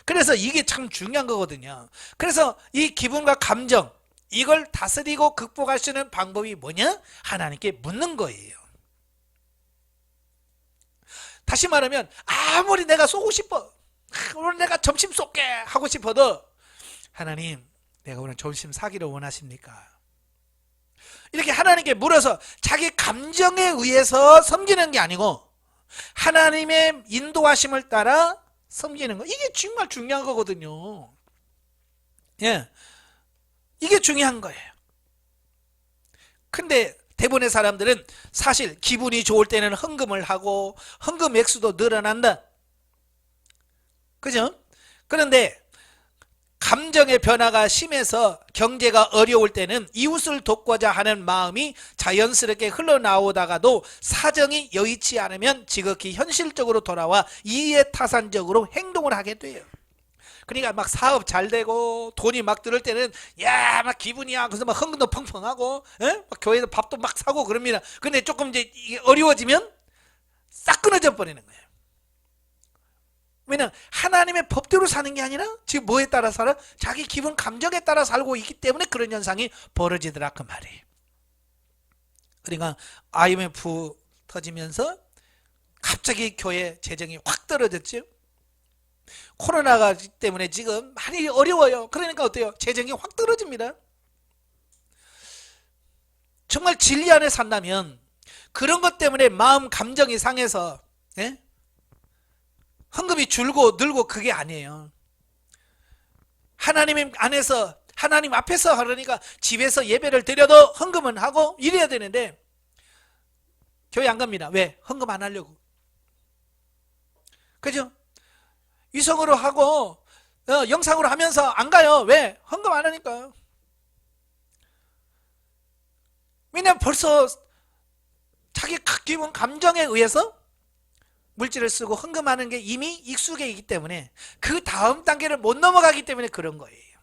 Speaker 1: 그래서 이게 참 중요한 거거든요. 그래서 이 기분과 감정, 이걸 다스리고 극복할 수 있는 방법이 뭐냐? 하나님께 묻는 거예요. 다시 말하면 아무리 내가 쏘고 싶어, 오늘 내가 점심 쏠게 하고 싶어도 하나님, 내가 오늘 점심 사기를 원하십니까? 이렇게 하나님께 물어서 자기 감정에 의해서 섬기는 게 아니고 하나님의 인도하심을 따라 섬기는 거, 이게 정말 중요한 거거든요. 예, 이게 중요한 거예요. 근데 대부분의 사람들은 사실 기분이 좋을 때는 헌금을 하고 헌금 액수도 늘어난다. 그죠? 그런데 감정의 변화가 심해서 경제가 어려울 때는 이웃을 돕고자 하는 마음이 자연스럽게 흘러나오다가도 사정이 여의치 않으면 지극히 현실적으로 돌아와 이해타산적으로 행동을 하게 돼요. 그러니까 막 사업 잘 되고 돈이 막 들을 때는 야 막 기분이야. 그래서 막 헌금도 펑펑하고, 막 교회에서 밥도 막 사고 그럽니다. 근데 조금 이제 이게 어려워지면 싹 끊어져 버리는 거예요. 왜냐면 하나님의 법대로 사는 게 아니라 지금 뭐에 따라 살아? 자기 기분 감정에 따라 살고 있기 때문에 그런 현상이 벌어지더라 그 말이에요. 그러니까 IMF 터지면서 갑자기 교회 재정이 확 떨어졌죠. 코로나가 때문에 지금 많이 어려워요. 그러니까 어때요? 재정이 확 떨어집니다. 정말 진리 안에 산다면 그런 것 때문에 마음 감정이 상해서 헌금이 줄고 늘고 그게 아니에요. 하나님 안에서, 하나님 앞에서 하려니까 집에서 예배를 드려도 헌금은 하고 이래야 되는데 교회 안 갑니다. 왜? 헌금 안 하려고. 그죠? 위성으로 하고 영상으로 하면서 안 가요. 왜? 헌금 안 하니까. 왜냐면 벌써 자기 기분 감정에 의해서 물질을 쓰고 헌금하는 게 이미 익숙해 있기 때문에 그 다음 단계를 못 넘어가기 때문에 그런 거예요.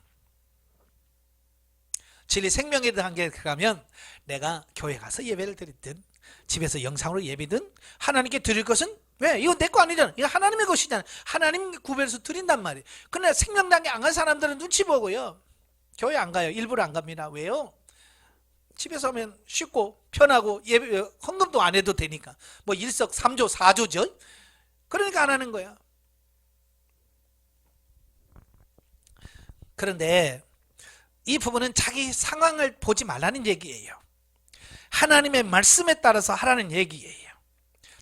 Speaker 1: 진리 생명의 단계에 가면 내가 교회 가서 예배를 드리든 집에서 영상으로 예배든 하나님께 드릴 것은 왜? 이거 내 거 아니잖아. 이거 하나님의 것이잖아. 하나님 구별해서 드린단 말이에요. 근데 생명 단계 안 간 사람들은 눈치 보고요. 교회 안 가요. 일부러 안 갑니다. 왜요? 집에서 하면 쉽고 편하고 예배 헌금도 안 해도 되니까. 뭐 일석삼조 4조죠. 그러니까 안 하는 거야. 그런데 이 부분은 자기 상황을 보지 말라는 얘기예요. 하나님의 말씀에 따라서 하라는 얘기예요.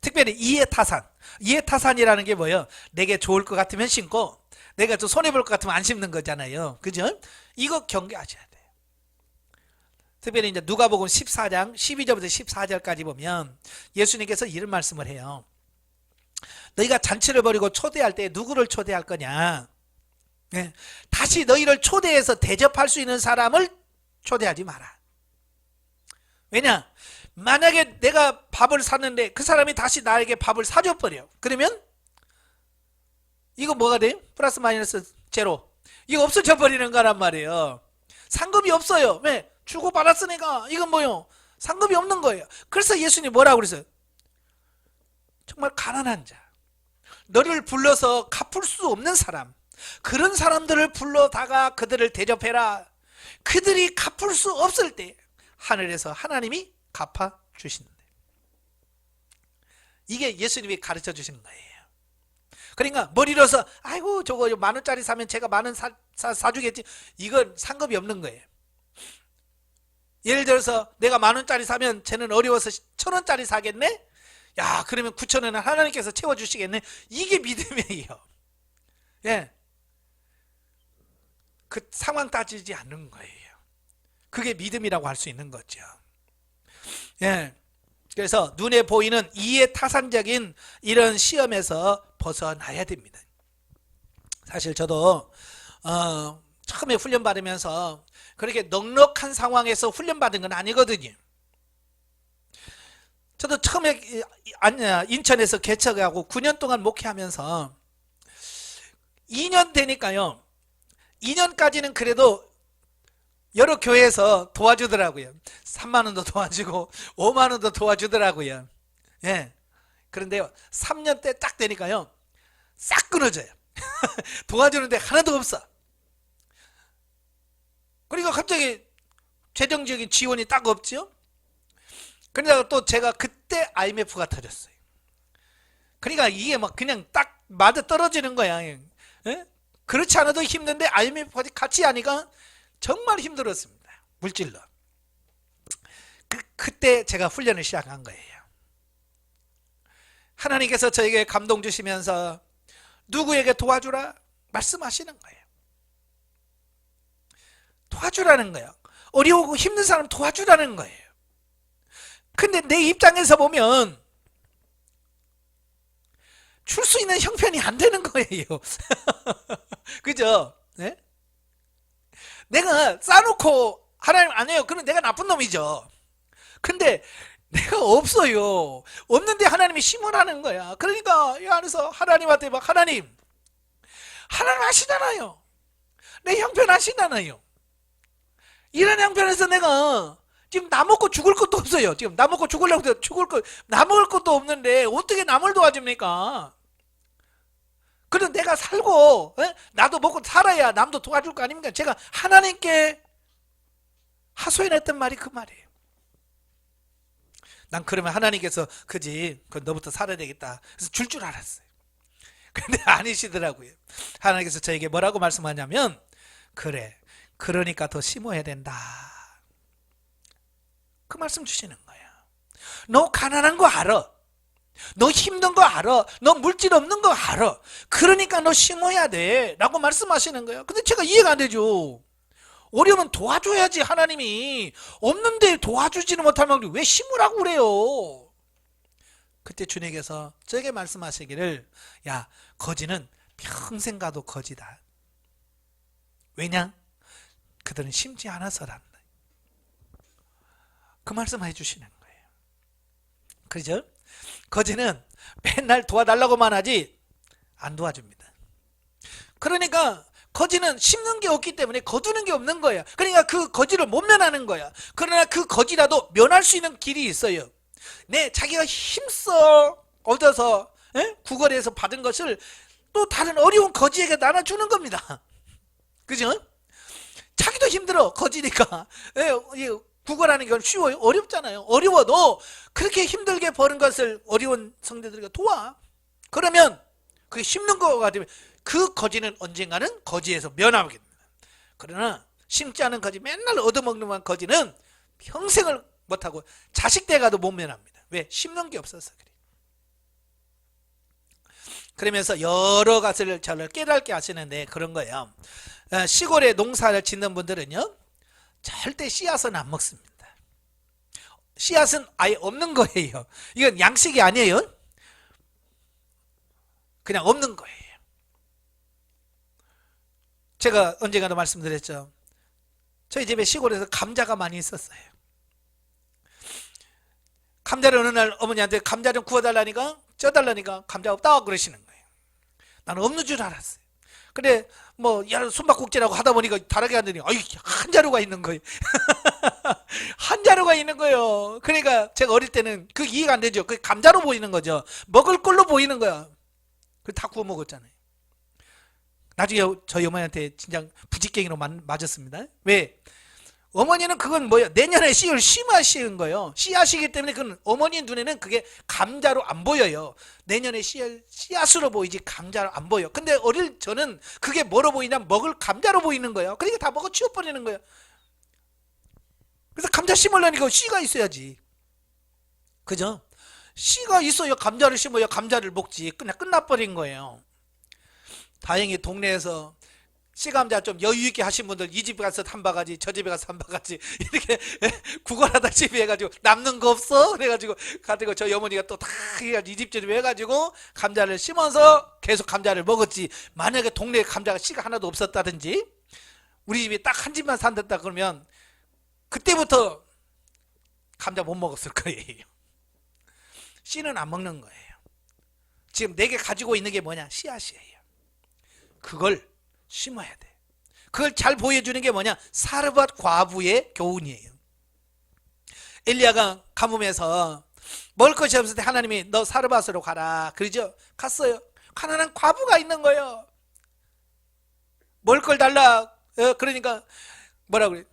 Speaker 1: 특별히 이해타산. 이해타산이라는 게 뭐예요? 내게 좋을 것 같으면 심고 내가 좀 손해볼 것 같으면 안 심는 거잖아요. 그죠? 이거 경계하셔야 돼요. 특별히 이제 누가복음 14장 12절부터 14절까지 보면 예수님께서 이런 말씀을 해요. 너희가 잔치를 벌이고 초대할 때 누구를 초대할 거냐? 예, 다시 너희를 초대해서 대접할 수 있는 사람을 초대하지 마라. 왜냐? 만약에 내가 밥을 샀는데 그 사람이 다시 나에게 밥을 사줘버려. 그러면 이거 뭐가 돼요? 플러스 마이너스 제로. 이거 없어져 버리는 거란 말이에요. 상급이 없어요. 왜? 주고 받았으니까 이건 뭐요? 상급이 없는 거예요. 그래서 예수님이 뭐라고 그랬어요? 정말 가난한 자, 너를 불러서 갚을 수 없는 사람, 그런 사람들을 불러다가 그들을 대접해라. 그들이 갚을 수 없을 때 하늘에서 하나님이 갚아 주시는데, 이게 예수님이 가르쳐 주신 거예요. 그러니까 머리로서 아이고 저거 10,000원짜리 사면 제가 10,000원 사주겠지, 이건 상급이 없는 거예요. 예를 들어서 내가 10,000원짜리 사면 쟤는 어려워서 1,000원짜리 사겠네? 야, 그러면 9,000원은 하나님께서 채워주시겠네? 이게 믿음이에요. 예. 그 상황 따지지 않는 거예요. 그게 믿음이라고 할 수 있는 거죠. 예. 그래서 눈에 보이는 이해타산적인 이런 시험에서 벗어나야 됩니다. 사실 저도 처음에 훈련 받으면서 그렇게 넉넉한 상황에서 훈련 받은 건 아니거든요. 저도 처음에 인천에서 개척하고 9년 동안 목회하면서 2년 되니까요, 2년까지는 그래도 여러 교회에서 도와주더라고요. 3만 원도 도와주고 5만 원도 도와주더라고요. 예. 그런데요, 3년 때 딱 되니까요, 싹 끊어져요. 도와주는데 하나도 없어. 그러니까 갑자기 재정적인 지원이 딱 없죠. 그러다가 또 제가 그때 IMF가 터졌어요. 그러니까 이게 막 그냥 딱 맞아 떨어지는 거야. 예? 그렇지 않아도 힘든데 IMF가 같이 하니까 정말 힘들었습니다. 물질로. 그때 제가 훈련을 시작한 거예요. 하나님께서 저에게 감동 주시면서 누구에게 도와주라 말씀하시는 거예요. 도와주라는 거예요. 어려우고 힘든 사람 도와주라는 거예요. 근데 내 입장에서 보면 줄 수 있는 형편이 안 되는 거예요. 그죠? 네? 내가 싸놓고 하나님 안 해요. 그럼 내가 나쁜 놈이죠. 근데 내가 없어요. 없는데 하나님이 심으라는 거야. 그러니까 이 안에서 하나님한테 막 하나님 하시잖아요. 내 형편 하시잖아요. 이런 형편에서 내가 지금 나 먹고 죽을 것도 없어요. 지금 나 먹고 죽으려고 나 먹을 것도 없는데 어떻게 남을 도와줍니까? 그럼 내가 살고 나도 먹고 살아야 남도 도와줄 거 아닙니까? 제가 하나님께 하소연했던 말이 그 말이에요. 난 그러면 하나님께서 그지, 너부터 살아야 되겠다. 그래서 줄 알았어요. 근데 아니시더라고요. 하나님께서 저에게 뭐라고 말씀하냐면, 그래, 그러니까 더 심어야 된다. 그 말씀 주시는 거야. 너 가난한 거 알아. 너 힘든 거 알아. 너 물질 없는 거 알아. 그러니까 너 심어야 돼. 라고 말씀하시는 거예요. 근데 제가 이해가 안 되죠. 어려우면 도와줘야지. 하나님이 없는데 도와주지는 못하면 왜 심으라고 그래요? 그때 주님께서 저에게 말씀하시기를, 야, 거지는 평생 가도 거지다. 왜냐? 그들은 심지 않아서란다. 그 말씀 해주시는 거예요. 그죠? 거지는 맨날 도와달라고만 하지 안 도와줍니다. 그러니까 거지는 심는 게 없기 때문에 거두는 게 없는 거야. 그러니까 그 거지를 못 면하는 거야. 그러나 그 거지라도 면할 수 있는 길이 있어요. 자기가 힘써 얻어서 구걸해서 받은 것을 또 다른 어려운 거지에게 나눠주는 겁니다. 그죠? 자기도 힘들어, 거지니까. 구걸하는 건 쉬워요? 어렵잖아요. 어려워도 그렇게 힘들게 버는 것을 어려운 성도들에게 도와. 그러면 그게 심는 거가 되면 그 거지는 언젠가는 거지에서 면하게 됩니다. 그러나 심지 않은 거지, 맨날 얻어먹는 거지는 평생을 못하고 자식 때 가도 못 면합니다. 왜? 심는 게 없어서 그래. 그러면서 여러 가지를 저를 깨닫게 하시는데 그런 거예요. 시골에 농사를 짓는 분들은요, 절대 씨앗은 안 먹습니다. 씨앗은 아예 없는 거예요. 이건 양식이 아니에요. 그냥 없는 거예요. 제가 언젠가도 말씀드렸죠. 저희 집에 시골에서 감자가 많이 있었어요. 감자를 어느 날 어머니한테 감자 좀 구워달라니까, 쪄달라니까 감자 없다 그러시는 거예요. 나는 없는 줄 알았어요. 근데 뭐 숨바꼭질하고 하다 보니까 다르게 하더니 한 자루가 있는 거예요. 한 자루가 있는 거예요. 그러니까 제가 어릴 때는 그 이해가 안 되죠. 그 감자로 보이는 거죠. 먹을 걸로 보이는 거야. 그 다 구워 먹었잖아요. 나중에 저희 어머니한테 진짜 부직갱이로 맞았습니다. 왜? 어머니는 그건 뭐야? 내년에 씨를 심으신 거예요. 씨앗이기 때문에 그건 어머니 눈에는 그게 감자로 안 보여요. 내년에 씨앗으로 보이지 감자로 안 보여. 근데 어릴 저는 그게 뭐로 보이냐? 먹을 감자로 보이는 거예요. 그러니까 다 먹어 치워버리는 거예요. 그래서 감자 심으려니까 씨가 있어야지. 그죠? 씨가 있어야 감자를 심어야 감자를 먹지. 그냥 끝나버린 거예요. 다행히 동네에서 씨감자 좀 여유있게 하신 분들 이 집 가서 한 바가지 저 집에 가서 한 바가지 이렇게 구걸하다 집에 해가지고 남는 거 없어? 그래가지고 저희 어머니가 또 다 이 집 저 집 해가지고 감자를 심어서 계속 감자를 먹었지. 만약에 동네에 감자가 씨가 하나도 없었다든지 우리 집이 딱 한 집만 산다 그러면 그때부터 감자 못 먹었을 거예요. 씨는 안 먹는 거예요. 지금 내게 가지고 있는 게 뭐냐? 씨앗이에요. 그걸 심어야 돼. 그걸 잘 보여주는 게 뭐냐? 사르밧 과부의 교훈이에요. 엘리야가 가뭄에서 먹을 것이 없을 때 하나님이 너 사르밧으로 가라 그러죠. 갔어요. 가난한 과부가 있는 거예요. 먹을 걸 달라. 그러니까 뭐라 그래?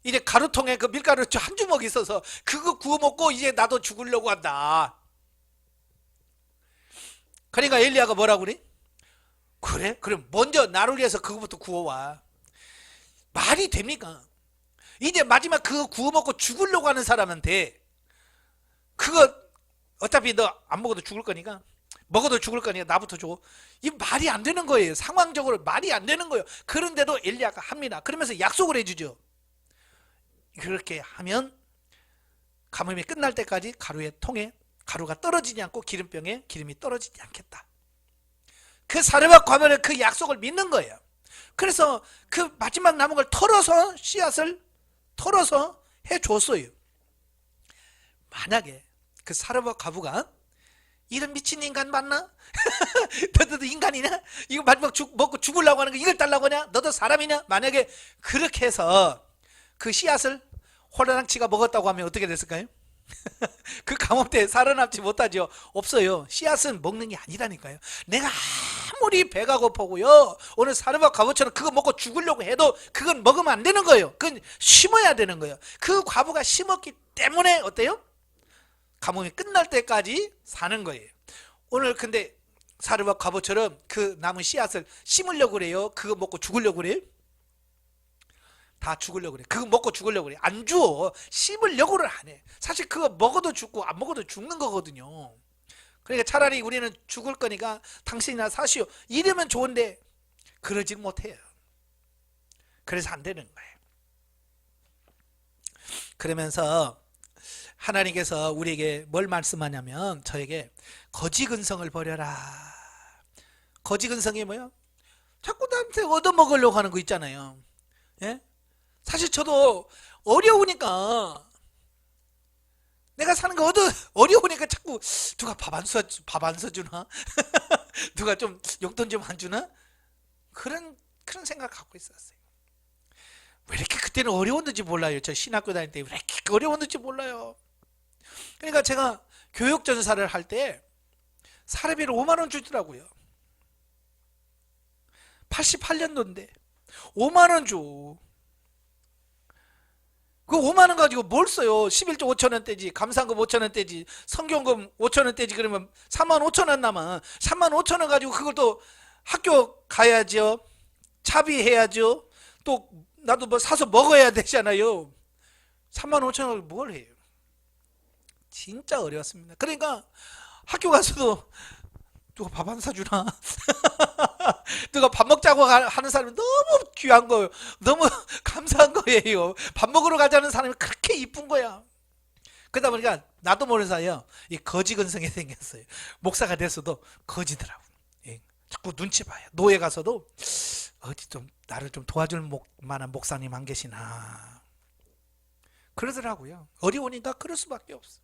Speaker 1: 이제 가루통에 그 밀가루 한 주먹 있어서 그거 구워 먹고 이제 나도 죽으려고 한다. 그러니까 엘리야가 뭐라고 그래? 그래? 그럼 먼저 나를 위해서 그거부터 구워와. 말이 됩니까? 이제 마지막 그거 구워 먹고 죽으려고 하는 사람한테 그거 어차피 너 안 먹어도 죽을 거니까 먹어도 죽을 거니까 나부터 줘. 이 말이 안 되는 거예요. 상황적으로 말이 안 되는 거예요. 그런데도 엘리야가 합니다. 그러면서 약속을 해주죠. 그렇게 하면 가뭄이 끝날 때까지 가루의 통에 가루가 떨어지지 않고 기름병에 기름이 떨어지지 않겠다. 그 사르밧 과부는 그 약속을 믿는 거예요. 그래서 그 마지막 남은 걸 털어서 씨앗을 털어서 해줬어요. 만약에 그 사르밧 과부가 이런 미친 인간 맞나? 너도 인간이냐? 이거 마지막 먹고 죽으려고 하는 거 이걸 달라고 하냐? 너도 사람이냐? 만약에 그렇게 해서 그 씨앗을 호랑이치가 먹었다고 하면 어떻게 됐을까요? 그 가뭄 때 살아남지 못하죠. 없어요. 씨앗은 먹는 게 아니라니까요. 내가 아무리 배가 고프고요 오늘 사르밧 과부처럼 그거 먹고 죽으려고 해도 그건 먹으면 안 되는 거예요. 그건 심어야 되는 거예요. 그 과부가 심었기 때문에 어때요? 가뭄이 끝날 때까지 사는 거예요. 오늘 근데 사르밧 과부처럼 그 남은 씨앗을 심으려고 그래요? 그거 먹고 죽으려고 그래요? 다 죽으려고 그래. 그거 먹고 죽으려고 그래. 안 주워. 씹으려고를 안 해. 사실 그거 먹어도 죽고 안 먹어도 죽는 거거든요. 그러니까 차라리 우리는 죽을 거니까 당신이나 사시오. 이러면 좋은데 그러지 못해요. 그래서 안 되는 거예요. 그러면서 하나님께서 우리에게 뭘 말씀하냐면 저에게 거지 근성을 버려라. 거지 근성이 뭐야? 자꾸 나한테 얻어먹으려고 하는 거 있잖아요. 예? 사실 저도 어려우니까 내가 사는 거 어려우니까 자꾸 누가 밥 안 사주나? 누가 좀 용돈 좀 안 주나? 그런 생각 갖고 있었어요. 왜 이렇게 그때는 어려웠는지 몰라요. 저 신학교 다닐 때 왜 이렇게 어려웠는지 몰라요. 그러니까 제가 교육전사를 할 때 사례비를 5만 원 주더라고요. 88년도인데 5만 원 줘. 그 5만 원 가지고 뭘 써요? 11조 5천 원대지, 감사금 5천 원대지, 성경금 5천 원대지. 그러면 3만 5천 원 남아. 3만 5천 원 가지고 그걸 또 학교 가야죠. 차비해야죠. 또 나도 뭐 사서 먹어야 되잖아요. 3만 5천 원을 뭘 해요? 진짜 어려웠습니다. 그러니까 학교 가서도 누가 밥 안 사주나? 누가 밥 먹자고 하는 사람이 너무 귀한 거예요. 너무 감사한 거예요. 밥 먹으러 가자는 사람이 그렇게 이쁜 거야. 그러다 보니까 나도 모르는 사이에 이 거지근성이 생겼어요. 목사가 됐어도 거지더라고. 예, 자꾸 눈치 봐요. 노예 가서도 어디 좀 나를 좀 도와줄 만한 목사님 안 계시나 그러더라고요. 어려우니까 그럴 수밖에 없어.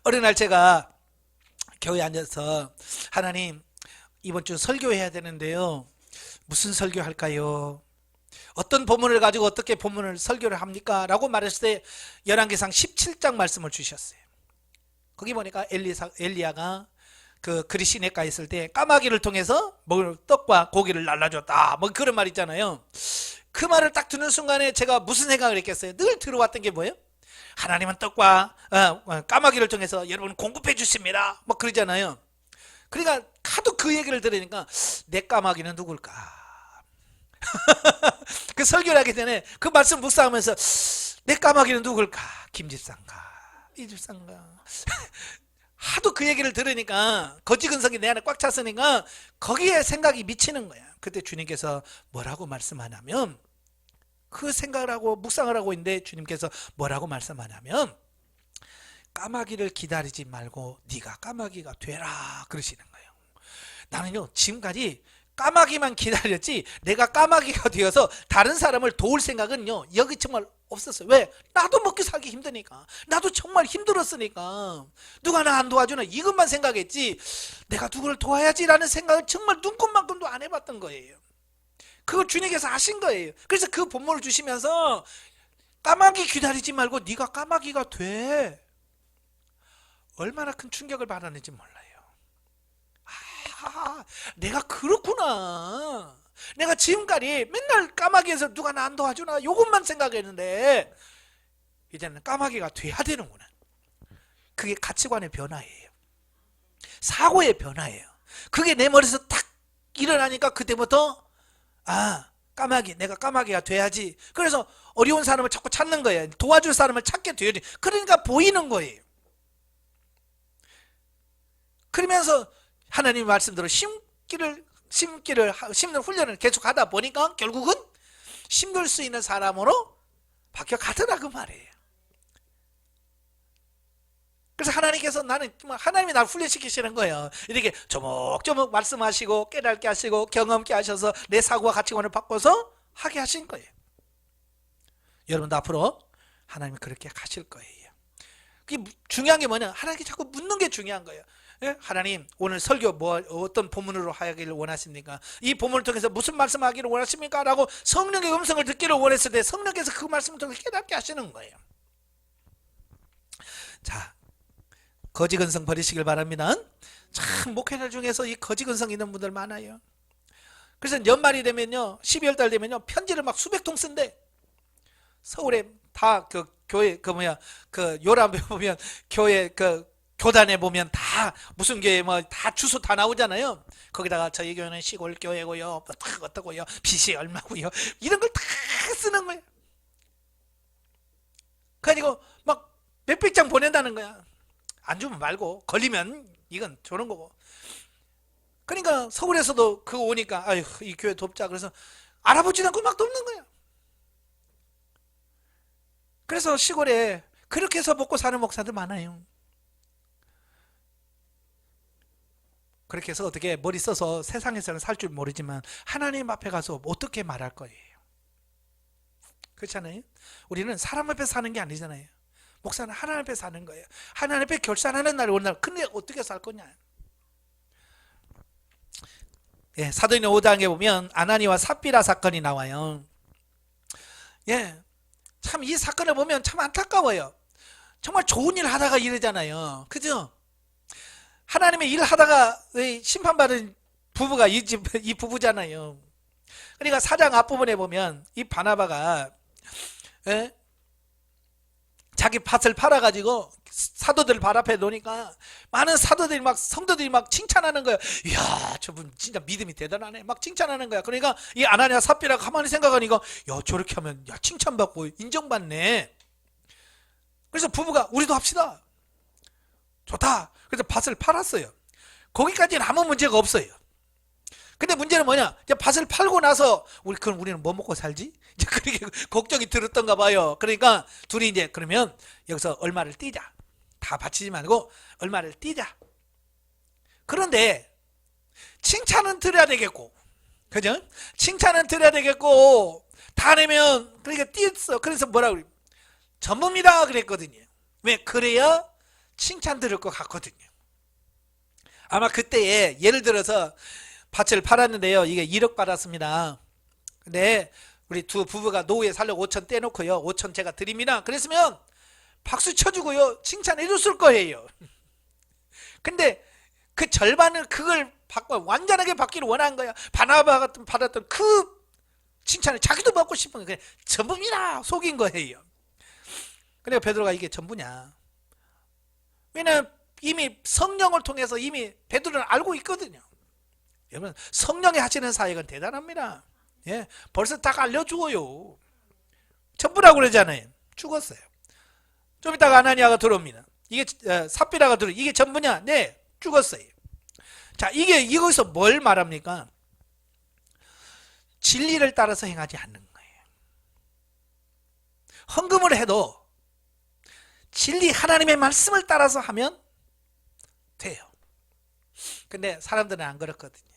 Speaker 1: 어느 날 제가 교회에 앉아서 하나님 이번 주 설교해야 되는데요. 무슨 설교 할까요? 어떤 본문을 가지고 어떻게 본문을 설교를 합니까? 라고 말했을 때 열왕기상 17장 말씀을 주셨어요. 거기 보니까 엘리야가 그 그리 시내가에 있을 때 까마귀를 통해서 먹을 떡과 고기를 날라줬다. 뭐 그런 말 있잖아요. 그 말을 딱 듣는 순간에 제가 무슨 생각을 했겠어요? 늘 들어왔던 게 뭐예요? 하나님은 떡과 까마귀를 통해서 여러분 공급해 주십니다. 뭐 그러잖아요. 그러니까 하도 그 얘기를 들으니까 내 까마귀는 누굴까? 그 설교를 하기 전에 그 말씀 묵상하면서 내 까마귀는 누굴까? 김집사인가? 이집사인가? 하도 그 얘기를 들으니까 거지근성이 내 안에 꽉 찼으니까 거기에 생각이 미치는 거야. 그때 주님께서 뭐라고 말씀하냐면 그 생각을 하고 묵상을 하고 있는데 주님께서 뭐라고 말씀하냐면 까마귀를 기다리지 말고 네가 까마귀가 되라 그러시는 거예요. 나는요 지금까지 까마귀만 기다렸지 내가 까마귀가 되어서 다른 사람을 도울 생각은요 여기 정말 없었어요. 왜? 나도 먹기 살기 힘드니까. 나도 정말 힘들었으니까 누가 나 안 도와주나 이것만 생각했지 내가 누구를 도와야지라는 생각을 정말 눈꼽만큼도 안 해봤던 거예요. 그걸 주님께서 하신 거예요. 그래서 그 본문을 주시면서 까마귀 기다리지 말고 네가 까마귀가 돼. 얼마나 큰 충격을 받았는지 몰라요. 아, 내가 그렇구나. 내가 지금까지 맨날 까마귀에서 누가 나 안 도와주나 이것만 생각했는데 이제는 까마귀가 돼야 되는구나. 그게 가치관의 변화예요. 사고의 변화예요. 그게 내 머리에서 탁 일어나니까 그때부터 까마귀, 내가 까마귀가 돼야지. 그래서 어려운 사람을 자꾸 찾는 거예요. 도와줄 사람을 찾게 돼야지. 그러니까 보이는 거예요. 그러면서 하나님 말씀대로 심는 훈련을 계속 하다 보니까 결국은 심을 수 있는 사람으로 바뀌어 가더라 그 말이에요. 그래서 하나님께서 하나님이 나를 훈련시키시는 거예요. 이렇게 조목조목 말씀하시고 깨닫게 하시고 경험케 하셔서 내 사고와 가치관을 바꿔서 하게 하신 거예요. 여러분도 앞으로 하나님이 그렇게 하실 거예요. 그게 중요한 게 뭐냐? 하나님께 자꾸 묻는 게 중요한 거예요. 예? 하나님 오늘 설교 어떤 본문으로 하기를 원하십니까? 이 본문을 통해서 무슨 말씀하기를 원하십니까? 라고 성령의 음성을 듣기를 원했을 때 성령께서 그 말씀을 통해서 깨닫게 하시는 거예요. 자, 거지근성 버리시길 바랍니다. 참 목회자 중에서 이 거지근성 있는 분들 많아요. 그래서 연말이 되면요 12월 달 되면요 편지를 막 수백 통 쓴대. 서울에 다 그 교회 그 요람에 보면 교회 그 교단에 보면 다 무슨 교회 뭐 다 주소 다 나오잖아요. 거기다가 저희 교회는 시골 교회고요, 어떠고요, 빚이 얼마고요, 이런 걸 다 쓰는 거예요. 그래가지고 막 몇백 장 보낸다는 거야. 안 주면 말고 걸리면 이건 주는 거고. 그러니까 서울에서도 그거 오니까 아유 이 교회 돕자 그래서 알아보지도 않고 막 돕는 거야. 그래서 시골에 그렇게 해서 먹고 사는 목사들 많아요. 그렇게 해서 어떻게 머리 써서 세상에서는 살 줄 모르지만 하나님 앞에 가서 어떻게 말할 거예요. 그렇잖아요. 우리는 사람 앞에 사는 게 아니잖아요. 목사는 하나님 앞에 사는 거예요. 하나님 앞에 결산하는 날이 온다. 근데 어떻게 살 거냐. 예, 사도행전 5장에 보면 아나니와 삽비라 사건이 나와요. 예, 참 이 사건을 보면 참 안타까워요. 정말 좋은 일 하다가 이러잖아요. 그죠? 하나님의 일 하다가 심판받은 부부가 이 부부잖아요. 그러니까 4장 앞부분에 보면 이 바나바가 자기 밭을 팔아가지고 사도들 발 앞에 놓으니까 많은 사도들이 막 성도들이 막 칭찬하는 거야. 이야 저분 진짜 믿음이 대단하네 막 칭찬하는 거야. 그러니까 이 아나니아 삽비라가 가만히 생각하니까 야 저렇게 하면 야 칭찬받고 인정받네. 그래서 부부가 우리도 합시다. 좋다. 그래서 밭을 팔았어요. 거기까지는 아무 문제가 없어요. 근데 문제는 뭐냐? 이제 밭을 팔고 나서 그럼 우리는 뭐 먹고 살지? 이제 그렇게 걱정이 들었던가 봐요. 그러니까 둘이 이제 그러면 여기서 얼마를 띄자. 다 바치지 말고 얼마를 띄자. 그런데 칭찬은 드려야 되겠고, 그죠? 칭찬은 드려야 되겠고, 다 내면 그러니까 띄었어. 그래서 뭐라고 그래? 전부입니다 그랬거든요. 왜? 그래야 칭찬 들을 것 같거든요. 아마 그때에 예를 들어서 밭을 팔았는데요, 이게 1억 받았습니다. 근데 우리 두 부부가 노후에 살려고 5천 떼놓고요, 5천 제가 드립니다 그랬으면 박수 쳐주고요 칭찬해 줬을 거예요. 근데 그 절반을 그걸 받고 완전하게 받기를 원한 거야. 받았던 그 칭찬을 자기도 받고 싶은 거예요. 전부입니다 속인 거예요. 그러니까 베드로가 이게 전부냐? 왜냐면 이미 성령을 통해서 이미 베드로는 알고 있거든요. 여러분, 성령이 하시는 사역은 대단합니다. 예, 벌써 딱 알려주어요. 전부라고 그러잖아요. 죽었어요. 좀 이따가 아나니아가 들어옵니다. 이게 삽비라가 들어. 이게 전부냐? 네, 죽었어요. 자, 이게 이거에서 뭘 말합니까? 진리를 따라서 행하지 않는 거예요. 헌금을 해도 진리 하나님의 말씀을 따라서 하면 돼요. 근데 사람들은 안 그렇거든요.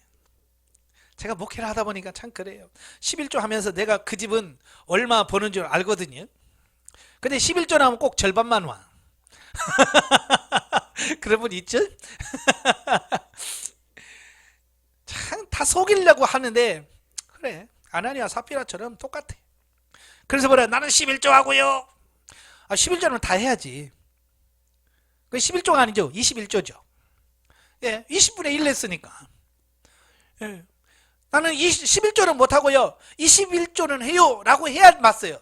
Speaker 1: 제가 목회를 하다 보니까 참 그래요. 11조 하면서 내가 그 집은 얼마 버는 줄 알거든요. 근데 11조 나오면 꼭 절반만 와. 그런 분 있죠? 참 다 속이려고 하는데, 그래, 아나니아 삽비라처럼 똑같아. 그래서 뭐래? 나는 11조 하고요. 11조는 다 해야지. 그 11조가 아니죠. 21조죠. 예, 20분의 1 냈으니까. 예. 나는 11조는 못하고요 21조는 해요 라고 해야 맞어요.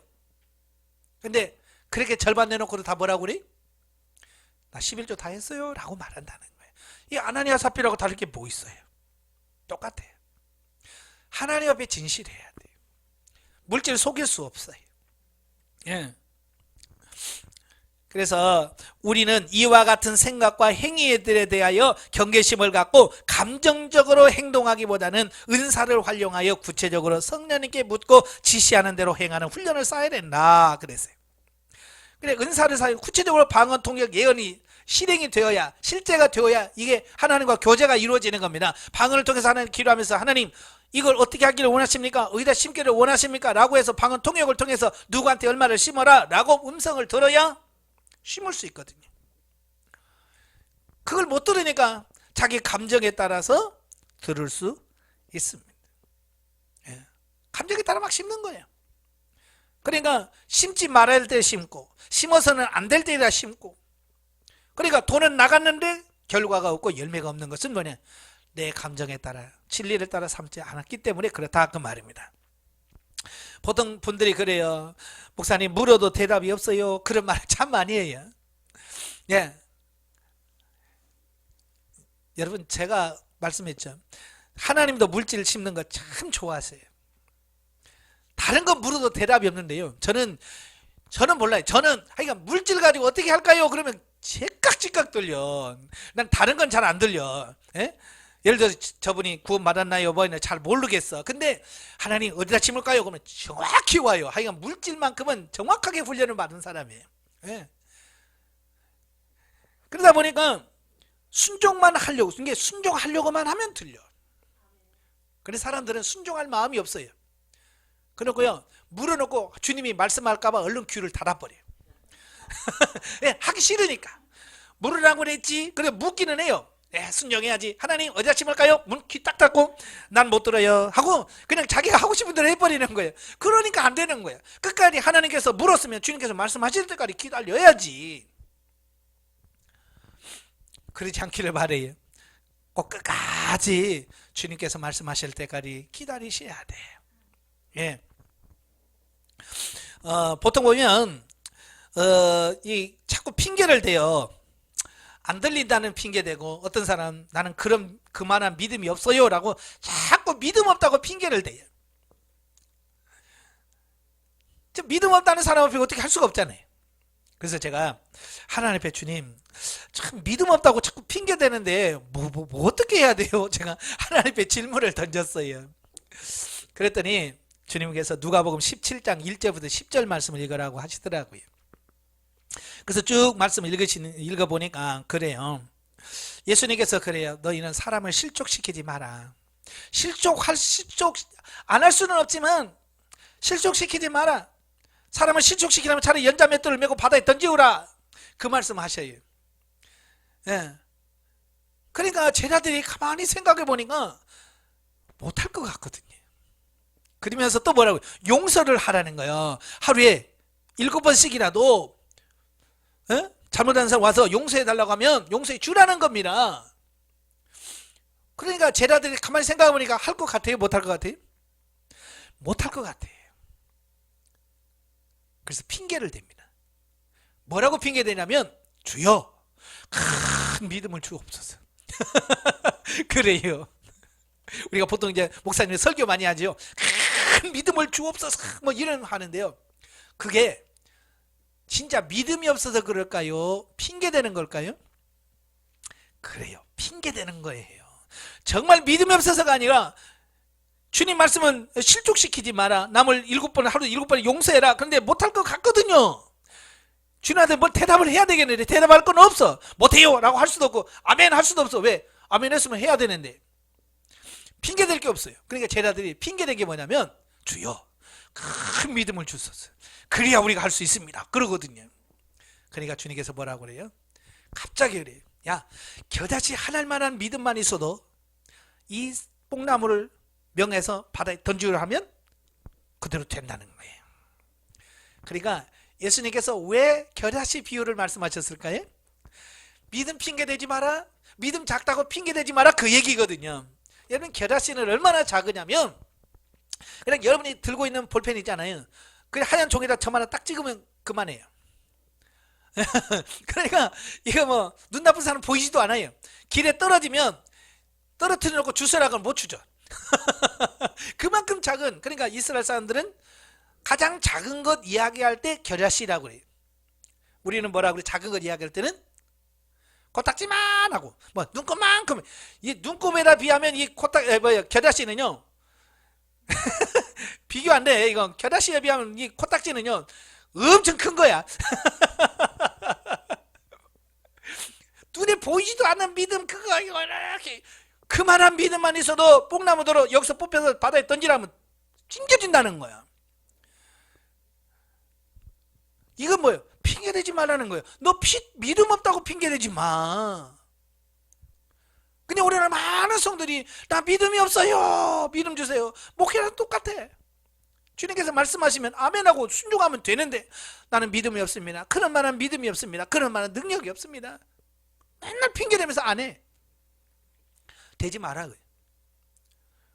Speaker 1: 근데 그렇게 절반 내놓고도 다 뭐라고 그래? 나 11조 다 했어요 라고 말한다는 거예요. 이 아나니아 삽비라고 다를 게 뭐 있어요? 똑같아요. 하나님 앞에 진실해야 돼요. 물질 속일 수 없어요. 예. 그래서 우리는 이와 같은 생각과 행위들에 대하여 경계심을 갖고 감정적으로 행동하기보다는 은사를 활용하여 구체적으로 성령님께 묻고 지시하는 대로 행하는 훈련을 쌓아야 된다 그랬어요. 그래, 은사를 사용 구체적으로 방언, 통역, 예언이 실행이 되어야, 실제가 되어야 이게 하나님과 교제가 이루어지는 겁니다. 방언을 통해서 하나님 기도하면서 하나님 이걸 어떻게 하기를 원하십니까? 어디다 심기를 원하십니까? 라고 해서 방언 통역을 통해서 누구한테 얼마를 심어라 라고 음성을 들어야 심을 수 있거든요. 그걸 못 들으니까 자기 감정에 따라서 들을 수 있습니다. 예. 감정에 따라 막 심는 거예요. 그러니까 심지 말아야 할 때 심고 심어서는 안 될 때에다 심고, 그러니까 돈은 나갔는데 결과가 없고 열매가 없는 것은 뭐냐? 내 감정에 따라 진리를 따라 삼지 않았기 때문에 그렇다 그 말입니다. 보통 분들이 그래요. 목사님 물어도 대답이 없어요. 그런 말 참 많이 해요. 예. 여러분 제가 말씀했죠. 하나님도 물질을 심는 거 참 좋아하세요. 다른 건 물어도 대답이 없는데요. 저는 몰라요. 저는 하여간 물질 가지고 어떻게 할까요? 그러면 제깍지깍 들려. 난 다른 건 잘 안 들려. 예? 예를 들어서 저분이 구원 받았나요? 뭐냐 잘 모르겠어. 근데 하나님 어디다 심을까요? 그러면 정확히 와요. 하여간 물질만큼은 정확하게 훈련을 받은 사람이에요. 예. 그러다 보니까 순종만 하려고, 이게 순종하려고만 하면 들려. 그래서 사람들은 순종할 마음이 없어요. 그렇고요, 물어놓고 주님이 말씀할까봐 얼른 귀를 닫아버려요. 예, 하기 싫으니까. 물으라고 그랬지. 그래 묻기는 해요. 예, 순종해야지. 하나님 어디다 심을까요? 문 귀 딱 닫고 난 못 들어요 하고 그냥 자기가 하고 싶은 대로 해버리는 거예요. 그러니까 안 되는 거예요. 끝까지 하나님께서 물었으면 주님께서 말씀하실 때까지 기다려야지. 그렇지 않기를 바래요. 꼭 끝까지 주님께서 말씀하실 때까지 기다리셔야 돼요. 예. 보통 보면 이 자꾸 핑계를 대요. 안 들린다는 핑계 대고, 어떤 사람 나는 그만한 믿음이 없어요 라고 자꾸 믿음 없다고 핑계를 대요. 믿음 없다는 사람 앞에 어떻게 할 수가 없잖아요. 그래서 제가 하나님 앞에 주님 참 믿음 없다고 자꾸 핑계 대는데 뭐 어떻게 해야 돼요? 제가 하나님 앞에 질문을 던졌어요. 그랬더니 주님께서 누가복음 17장 1절부터 10절 말씀을 읽으라고 하시더라고요. 그래서 쭉 말씀을 읽어보니까 그래요. 예수님께서 그래요. 너희는 사람을 실족시키지 마라. 실족 안 할 수는 없지만 실족시키지 마라. 사람을 실족시키려면 차라리 연자맷돌을 메고 바다에 던지우라. 그 말씀 하셔요. 예. 그러니까 제자들이 가만히 생각해 보니까 못할 것 같거든요. 그러면서 또 뭐라고 용서를 하라는 거예요. 하루에 7번씩이라도 잘못한 사람 와서 용서해 달라고 하면 용서해 주라는 겁니다. 그러니까 제자들이 가만히 생각해 보니까 할 것 같아요? 못할 것 같아요? 못할 것 같아요. 그래서 핑계를 댑니다. 뭐라고 핑계대냐면 주여 큰 믿음을 주옵소서. 그래요. 우리가 보통 이제 목사님이 설교 많이 하죠. 큰 믿음을 주옵소서 뭐 이런 하는데요. 그게 진짜 믿음이 없어서 그럴까요? 핑계대는 걸까요? 그래요. 핑계대는 거예요. 정말 믿음이 없어서가 아니라 주님 말씀은 실족시키지 마라. 남을 하루 7번 용서해라. 그런데 못할 것 같거든요. 주님한테 뭘 대답을 해야 되겠는데 대답할 건 없어. 못해요 라고 할 수도 없고 아멘 할 수도 없어. 왜? 아멘 했으면 해야 되는데 핑계댈 게 없어요. 그러니까 제자들이 핑계댄 게 뭐냐면 주여 큰 믿음을 주소서. 그래야 우리가 할 수 있습니다. 그러거든요. 그러니까 주님께서 뭐라고 그래요? 갑자기 그래요. 야, 겨자씨 하나일 만한 믿음만 있어도 이 뽕나무를 명해서 바다에 던지려 하면 그대로 된다는 거예요. 그러니까 예수님께서 왜 겨자씨 비유를 말씀하셨을까요? 믿음 핑계대지 마라. 믿음 작다고 핑계대지 마라. 그 얘기거든요. 여러분 겨자씨는 얼마나 작으냐면 그냥 여러분이 들고 있는 볼펜 있잖아요. 그냥 하얀 종이에다 점 하나 딱 찍으면 그만해요. 그러니까 이거 뭐 눈 나쁜 사람 보이지도 않아요. 길에 떨어지면 떨어뜨려 놓고 주스라고는 못 주죠. 그만큼 작은, 그러니까 이스라엘 사람들은 가장 작은 것 이야기할 때 겨자씨라고 그래요. 우리는 뭐라고 그래? 작은 것 이야기할 때는 코딱지만 하고 뭐 눈곱만큼. 이 눈곱에다 비하면 이 겨자씨는요 비교 안 돼. 이건 겨자씨에 비하면 이 코딱지는요 엄청 큰 거야. 눈에 보이지도 않는 믿음 그거 이렇게 그만한 믿음만 있어도 뽕나무도로 여기서 뽑혀서 바다에 던지라면 찡겨진다는 거야. 이건 뭐예요? 핑계대지 말라는 거예요. 너 믿음 없다고 핑계대지 마. 근데 우리나라 많은 성들이 나 믿음이 없어요. 믿음 주세요. 목회랑 똑같아. 주님께서 말씀하시면 아멘하고 순종하면 되는데 나는 믿음이 없습니다. 그런 만한 믿음이 없습니다. 그런 만한 능력이 없습니다. 맨날 핑계대면서 안 해. 되지 마라.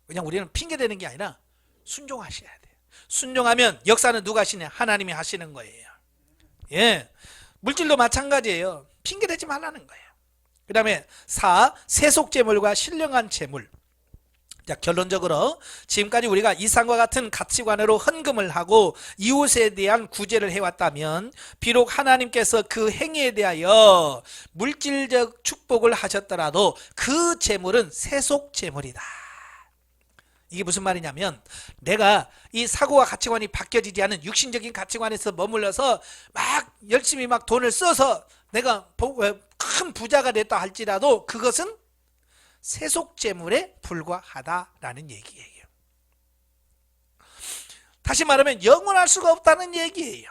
Speaker 1: 그냥 우리는 핑계대는 게 아니라 순종하셔야 돼요. 순종하면 역사는 누가 하시냐? 하나님이 하시는 거예요. 예, 물질도 마찬가지예요. 핑계대지 말라는 거예요. 그 다음에 4. 세속재물과 신령한 재물. 자, 결론적으로 지금까지 우리가 이상과 같은 가치관으로 헌금을 하고 이웃에 대한 구제를 해왔다면 비록 하나님께서 그 행위에 대하여 물질적 축복을 하셨더라도 그 재물은 세속재물이다. 이게 무슨 말이냐면 내가 이 사고와 가치관이 바뀌어지지 않은 육신적인 가치관에서 머물러서 막 열심히 막 돈을 써서 내가 큰 부자가 됐다 할지라도 그것은 세속재물에 불과하다라는 얘기예요. 다시 말하면 영원할 수가 없다는 얘기예요.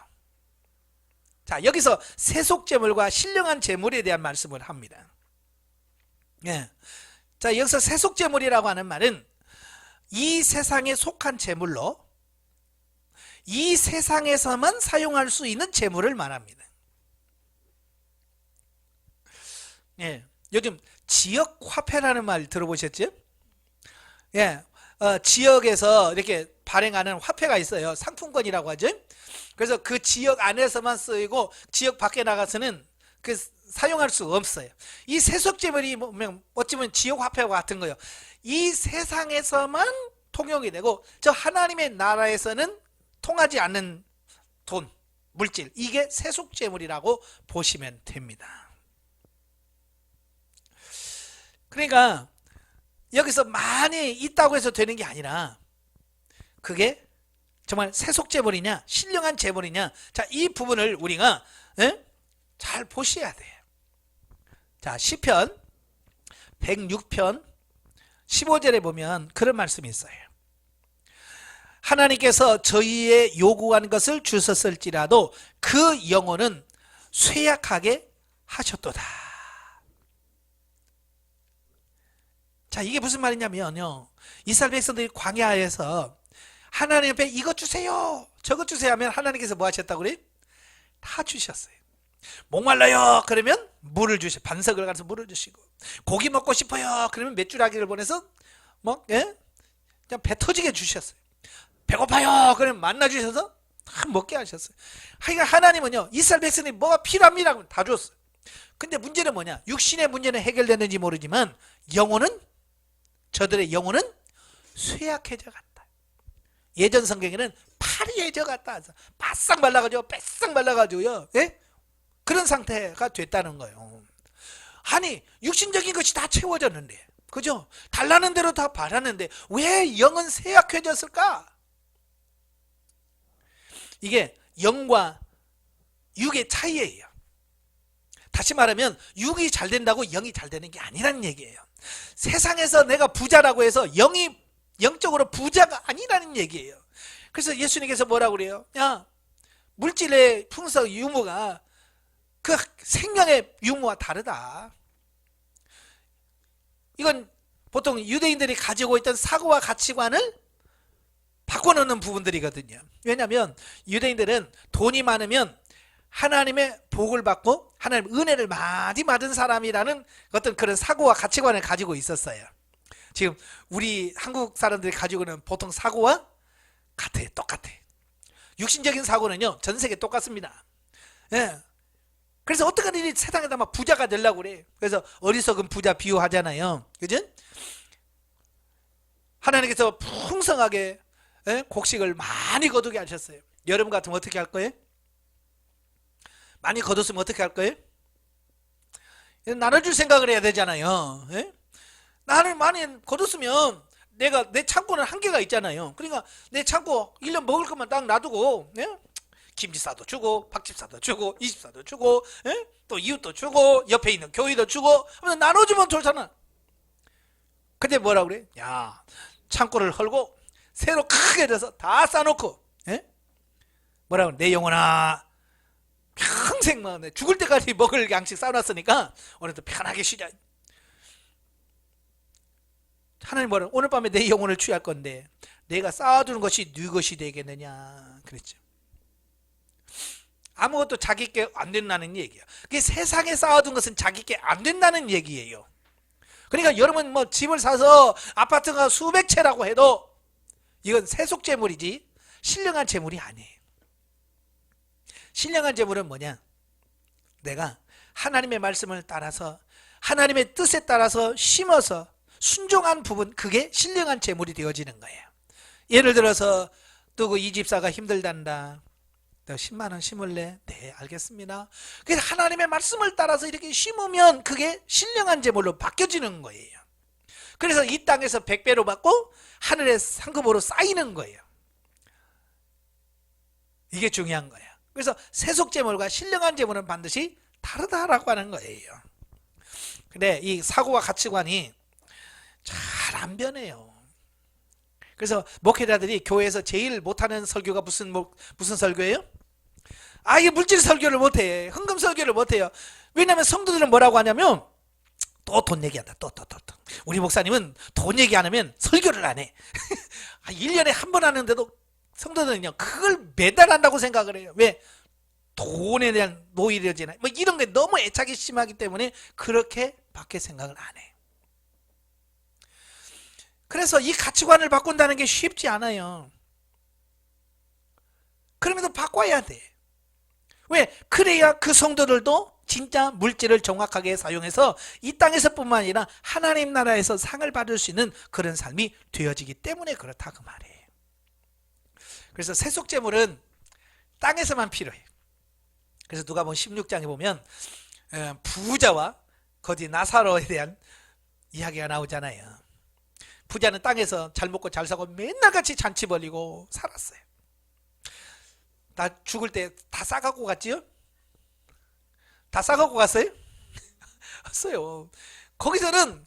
Speaker 1: 자, 여기서 세속재물과 신령한 재물에 대한 말씀을 합니다. 예. 자, 여기서 세속재물이라고 하는 말은 이 세상에 속한 재물로 이 세상에서만 사용할 수 있는 재물을 말합니다. 예. 요즘 지역화폐라는 말 들어보셨죠? 예, 지역에서 이렇게 발행하는 화폐가 있어요. 상품권이라고 하죠. 그래서 그 지역 안에서만 쓰이고 지역 밖에 나가서는 그 사용할 수 없어요. 이 세속재물이 어찌보면 지역화폐와 같은 거예요. 이 세상에서만 통용이 되고 저 하나님의 나라에서는 통하지 않는 돈, 물질, 이게 세속재물이라고 보시면 됩니다. 그러니까 여기서 많이 있다고 해서 되는 게 아니라 그게 정말 세속재물이냐 신령한 재물이냐, 자, 이 부분을 우리가 잘 보셔야 돼요. 자, 시편 106편 15절에 보면 그런 말씀이 있어요. 하나님께서 저희의 요구한 것을 주셨을지라도 그 영혼은 쇠약하게 하셨도다. 자, 이게 무슨 말이냐면요, 이스라엘 백성들이 광야에서 하나님 앞에 이것 주세요 저것 주세요 하면 하나님께서 뭐 하셨다고 그래요? 다 주셨어요. 목말라요 그러면 물을 주시고, 반석을 가서 물을 주시고, 고기 먹고 싶어요 그러면 메추라기를 보내서 그냥 배 터지게 주셨어요. 배고파요 그러면 만나 주셔서 다 먹게 하셨어요. 그러니까 하나님은요, 이스라엘 백성이 뭐가 필요합니다 그러면 다 줬어요. 근데 문제는 뭐냐, 육신의 문제는 해결됐는지 모르지만 저들의 영혼은 쇠약해져 갔다. 예전 성경에는 파리해져 갔다, 바싹 말라가지고 뺏싹 말라가지고요, 그런 상태가 됐다는 거예요. 아니, 육신적인 것이 다 채워졌는데, 그죠? 달라는 대로 다 바랐는데 왜 영은 쇠약해졌을까? 이게 영과 육의 차이예요. 다시 말하면 육이 잘 된다고 영이 잘 되는 게 아니라는 얘기예요. 세상에서 내가 부자라고 해서 영이 영적으로 부자가 아니라는 얘기예요. 그래서 예수님께서 뭐라고 그래요? 야, 물질의 풍성 유무가 그 생명의 유무와 다르다. 이건 보통 유대인들이 가지고 있던 사고와 가치관을 바꿔놓는 부분들이거든요. 왜냐하면 유대인들은 돈이 많으면 하나님의 복을 받고 하나님 은혜를 많이 받은 사람이라는 어떤 그런 사고와 가치관을 가지고 있었어요. 지금 우리 한국 사람들이 가지고 있는 보통 사고와 같아요. 똑같아요. 육신적인 사고는요, 전 세계 똑같습니다. 그래서 어떻게 이 세상에다 막 부자가 되려고 그래. 그래서 어리석은 부자 비유하잖아요. 그죠? 하나님께서 풍성하게 곡식을 많이 거두게 하셨어요. 여러분 같으면 어떻게 할 거예요? 많이 거뒀으면 어떻게 할 거예요? 나눠줄 생각을 해야 되잖아요. 나는 많이 거뒀으면 내 창고는 한계가 있잖아요. 그러니까 내 창고 1년 먹을 것만 딱 놔두고, 김치 싸도 주고, 박집 싸도 주고, 이 집 싸도 주고, 또 이웃도 주고, 옆에 있는 교회도 주고, 나눠주면 좋잖아. 근데 뭐라 그래? 야, 창고를 헐고 새로 크게 돼서 다 싸놓고, 뭐라 그래? 내 영혼아, 평생 죽을 때까지 먹을 양식 싸놨으니까 오늘도 편하게 쉬자. 하나님 뭐라, 오늘 밤에 내 영혼을 취할 건데 내가 쌓아두는 것이 네 것이 되겠느냐 그랬죠. 아무것도 자기께 안 된다는 얘기야. 그게 세상에 쌓아둔 것은 자기께 안 된다는 얘기예요. 그러니까 여러분 집을 사서 아파트가 수백 채라고 해도 이건 세속 재물이지 신령한 재물이 아니에요. 신령한 재물은 뭐냐, 내가 하나님의 말씀을 따라서 하나님의 뜻에 따라서 심어서 순종한 부분, 그게 신령한 재물이 되어지는 거예요. 예를 들어서 또 그 이 집사가 힘들단다, 너 10만 원 심을래? 네, 알겠습니다. 그래서 하나님의 말씀을 따라서 이렇게 심으면 그게 신령한 재물로 바뀌어지는 거예요. 그래서 이 땅에서 100배로 받고 하늘의 상급으로 쌓이는 거예요. 이게 중요한 거예요. 그래서 세속 재물과 신령한 재물은 반드시 다르다라고 하는 거예요. 근데 이 사고와 가치관이 잘 안 변해요. 그래서 목회자들이 교회에서 제일 못하는 설교가 무슨 설교예요? 이게 물질 설교를 못해. 헌금 설교를 못해요. 왜냐하면 성도들은 뭐라고 하냐면 또 돈 얘기한다. 또. 우리 목사님은 돈 얘기 안 하면 설교를 안 해. 1년에 한 번 하는데도 성도들은요, 그걸 매달 한다고 생각을 해요. 왜? 돈에 대한 노이려지나 이런 게 너무 애착이 심하기 때문에 그렇게 밖에 생각을 안 해. 그래서 이 가치관을 바꾼다는 게 쉽지 않아요. 그럼에도 바꿔야 돼. 왜? 그래야 그 성도들도 진짜 물질을 정확하게 사용해서 이 땅에서 뿐만 아니라 하나님 나라에서 상을 받을 수 있는 그런 삶이 되어지기 때문에 그렇다 그 말이에요. 그래서 세속재물은 땅에서만 필요해. 그래서 누가복음 16장에 보면 부자와 거지 나사로에 대한 이야기가 나오잖아요. 부자는 땅에서 잘 먹고 잘 사고 맨날 같이 잔치 벌리고 살았어요. 나 죽을 때 다 싸갖고 갔지요? 다 싸갖고 갔어요? 없어요. 거기서는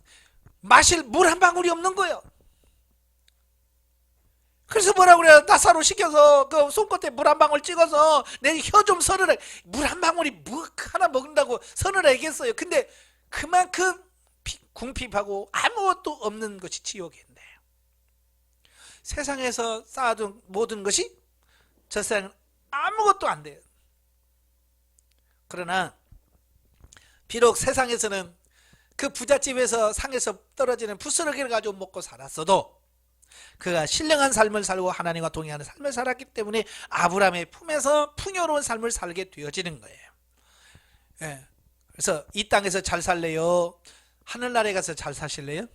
Speaker 1: 마실 물 한 방울이 없는 거예요. 그래서 뭐라 그래요? 나사로 시켜서 그 손끝에 물 한 방울 찍어서 내 혀 좀 서늘해. 물 한 방울이 뭐 하나 먹는다고 서늘하겠어요. 근데 그만큼 궁핍하고 아무것도 없는 것이 지옥인데, 세상에서 쌓아둔 모든 것이 저 세상은 아무것도 안 돼요. 그러나 비록 세상에서는 그 부잣집에서 상에서 떨어지는 부스러기를 가지고 먹고 살았어도 그가 신령한 삶을 살고 하나님과 동행하는 삶을 살았기 때문에 아브라함의 품에서 풍요로운 삶을 살게 되어지는 거예요. 예. 그래서 이 땅에서 잘 살래요? 하늘나라에 가서 잘 사실래요?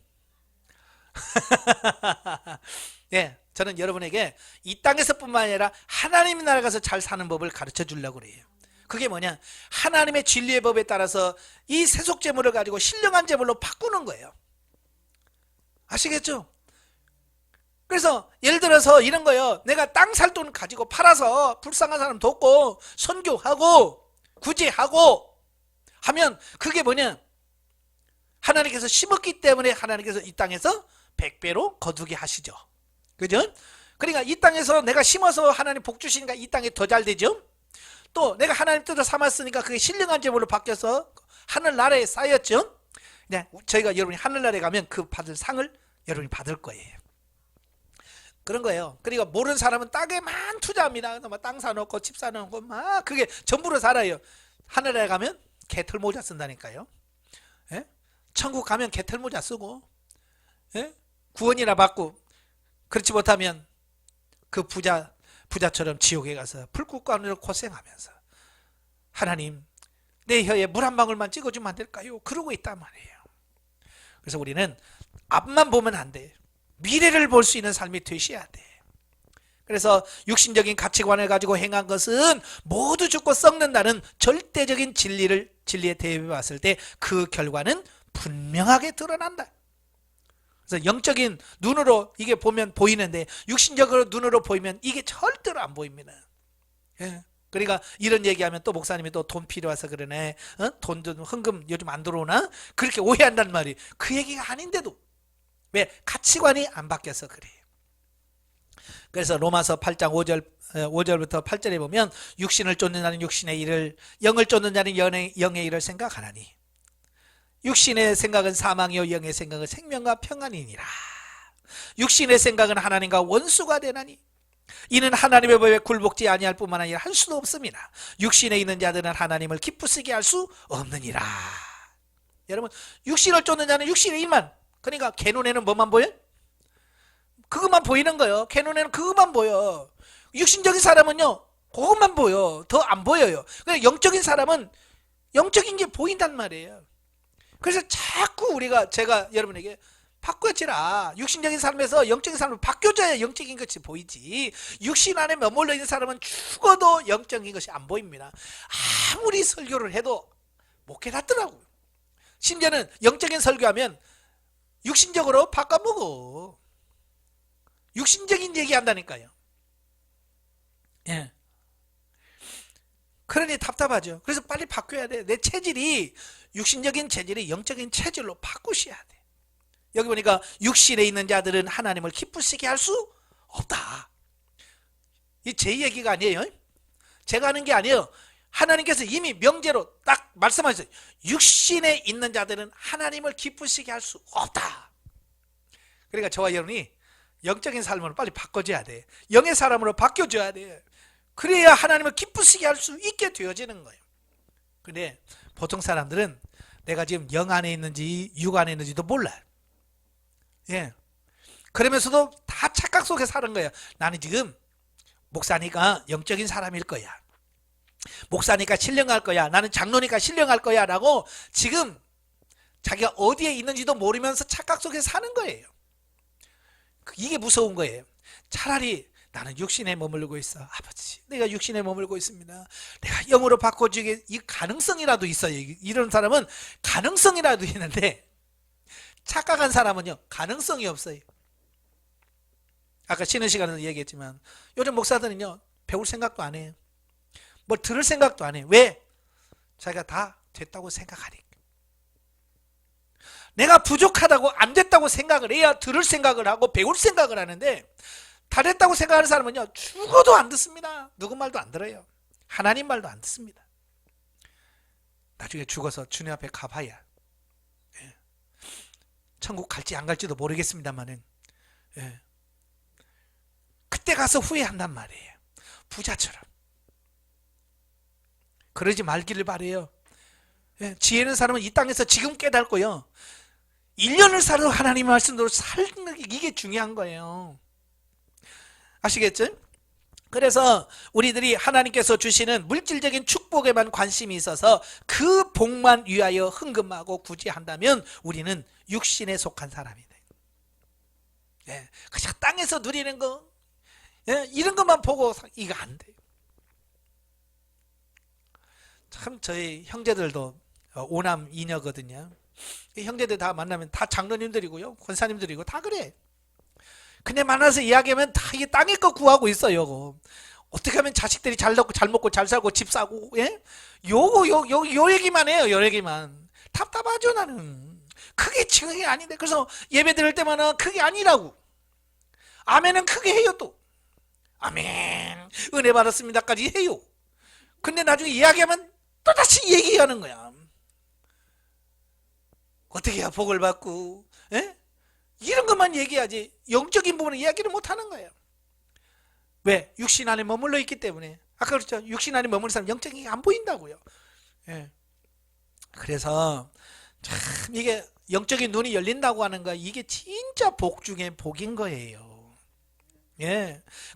Speaker 1: 예, 저는 여러분에게 이 땅에서뿐만 아니라 하나님의 나라에 가서 잘 사는 법을 가르쳐 주려고 그래요. 그게 뭐냐? 하나님의 진리의 법에 따라서 이 세속 재물을 가지고 신령한 재물로 바꾸는 거예요. 아시겠죠? 그래서 예를 들어서 이런 거예요. 내가 땅 살 돈 가지고 팔아서 불쌍한 사람 돕고 선교하고 구제하고 하면 그게 뭐냐? 하나님께서 심었기 때문에 하나님께서 이 땅에서 100배로 거두게 하시죠. 그죠? 그러니까 이 땅에서 내가 심어서 하나님 복 주시니까 이 땅에 더 잘 되죠. 또 내가 하나님 뜻을 삼았으니까 그게 신령한 제물로 바뀌어서 하늘나라에 쌓였죠. 네, 저희가 여러분이 하늘나라에 가면 그 받을 상을 여러분이 받을 거예요. 그런 거예요. 그러니까 모르는 사람은 땅에만 투자합니다. 땅 사놓고 집 사놓고 막 그게 전부로 살아요. 하늘나라에 가면 개털 모자 쓴다니까요. 예? 천국 가면 개털 모자 쓰고, 예? 구원이나 받고, 그렇지 못하면 그 부자처럼 지옥에 가서 불국관으로 고생하면서 하나님 내 혀에 물 한 방울만 찍어주면 안 될까요? 그러고 있단 말이에요. 그래서 우리는 앞만 보면 안 돼. 미래를 볼 수 있는 삶이 되셔야 돼. 그래서 육신적인 가치관을 가지고 행한 것은 모두 죽고 썩는다는 절대적인 진리에 대입해 봤을 때 그 결과는 분명하게 드러난다. 그래서 영적인 눈으로 이게 보면 보이는데 육신적으로 눈으로 보이면 이게 절대로 안 보입니다. 예. 그러니까 이런 얘기하면 또 목사님이 또 돈 필요해서 그러네. 돈도 헌금 요즘 안 들어오나? 그렇게 오해한단 말이. 그 얘기가 아닌데도 왜? 가치관이 안 바뀌어서 그래요. 그래서 로마서 8장 5절부터 8절에 보면 육신을 쫓는 자는 육신의 일을, 영을 쫓는 자는 영의 일을 생각하나니 육신의 생각은 사망이요 영의 생각은 생명과 평안이니라. 육신의 생각은 하나님과 원수가 되나니 이는 하나님의 법에 굴복지 아니할 뿐만 아니라 할 수도 없습니다. 육신에 있는 자들은 하나님을 기쁘시게 할 수 없느니라. 여러분, 육신을 쫓는 자는 육신의 일만, 그러니까 개 눈에는 뭐만 보여? 그것만 보이는 거예요. 개 눈에는 그것만 보여. 육신적인 사람은요 그것만 보여. 더 안 보여요. 그러니까 영적인 사람은 영적인 게 보인단 말이에요. 그래서 자꾸 제가 여러분에게 바꿔지라. 육신적인 삶에서 영적인 삶을 바뀌어줘야 영적인 것이 보이지. 육신 안에 머물러 있는 사람은 죽어도 영적인 것이 안 보입니다. 아무리 설교를 해도 못 깨닫더라고요. 심지어는 영적인 설교하면 육신적으로 바꿔먹어. 육신적인 얘기한다니까요. 예. 그러니 답답하죠. 그래서 빨리 바뀌어야 돼. 내 체질이 육신적인 체질이 영적인 체질로 바꾸셔야 돼. 여기 보니까 육신에 있는 자들은 하나님을 기쁘시게 할 수 없다. 이 제 얘기가 아니에요. 제가 하는 게 아니에요. 하나님께서 이미 명제로 딱 말씀하셨어요. 육신에 있는 자들은 하나님을 기쁘시게 할 수 없다. 그러니까 저와 여러분이 영적인 삶으로 빨리 바꿔줘야 돼. 영의 사람으로 바뀌어줘야 돼. 그래야 하나님을 기쁘시게 할 수 있게 되어지는 거예요. 근데 보통 사람들은 내가 지금 영 안에 있는지 육 안에 있는지도 몰라요. 예. 그러면서도 다 착각 속에 사는 거예요. 나는 지금 목사니까 영적인 사람일 거야. 목사니까 신령할 거야. 나는 장로니까 신령할 거야. 라고 지금 자기가 어디에 있는지도 모르면서 착각 속에 사는 거예요. 이게 무서운 거예요. 차라리 나는 육신에 머무르고 있어. 아버지, 내가 육신에 머물고 있습니다. 내가 영으로 바꿔주게 이 가능성이라도 있어요. 이런 사람은 가능성이라도 있는데 착각한 사람은요 가능성이 없어요. 아까 쉬는 시간에도 얘기했지만 요즘 목사들은요 배울 생각도 안 해요. 뭘 들을 생각도 안 해요. 왜? 자기가 다 됐다고 생각하니까. 내가 부족하다고 안 됐다고 생각을 해야 들을 생각을 하고 배울 생각을 하는데 다 됐다고 생각하는 사람은요 죽어도 안 듣습니다. 누구 말도 안 들어요. 하나님 말도 안 듣습니다. 나중에 죽어서 주님 앞에 가봐야 천국 갈지 안 갈지도 모르겠습니다만은 그때 가서 후회한단 말이에요. 부자처럼. 그러지 말기를 바래요. 지혜 있는 사람은 이 땅에서 지금 깨닫고요 1년을 살아도 하나님의 말씀대로 살는 게 이게 중요한 거예요. 아시겠죠? 그래서 우리들이 하나님께서 주시는 물질적인 축복에만 관심이 있어서 그 복만 위하여 흥금하고 굳이 한다면 우리는 육신에 속한 사람이 돼요. 그냥 땅에서 누리는 거 이런 것만 보고 이거 안 돼요. 참 저희 형제들도 오남 이녀거든요. 형제들 다 만나면 다 장로님들이고요 권사님들이고 다 그래. 근데 만나서 이야기하면 다 이게 땅의 거 구하고 있어요. 어떻게 하면 자식들이 잘 먹고 잘 살고 집 사고 요 얘기만 해요. 요 얘기만. 답답하죠 나는. 그게 지금이 아닌데. 그래서 예배 드릴 때마다 그게 아니라고. 아멘은 크게 해요 또. 아멘 은혜 받았습니다까지 해요. 근데 나중에 이야기하면 또다시 얘기하는 거야. 어떻게 해야 복을 받고 이런 것만 얘기하지 영적인 부분은 이야기를 못하는 거예요. 왜? 육신 안에 머물러 있기 때문에. 아까 그랬죠. 육신 안에 머무는 사람 영적인 게 안 보인다고요. 그래서 참 이게 영적인 눈이 열린다고 하는 거 이게 진짜 복 중에 복인 거예요.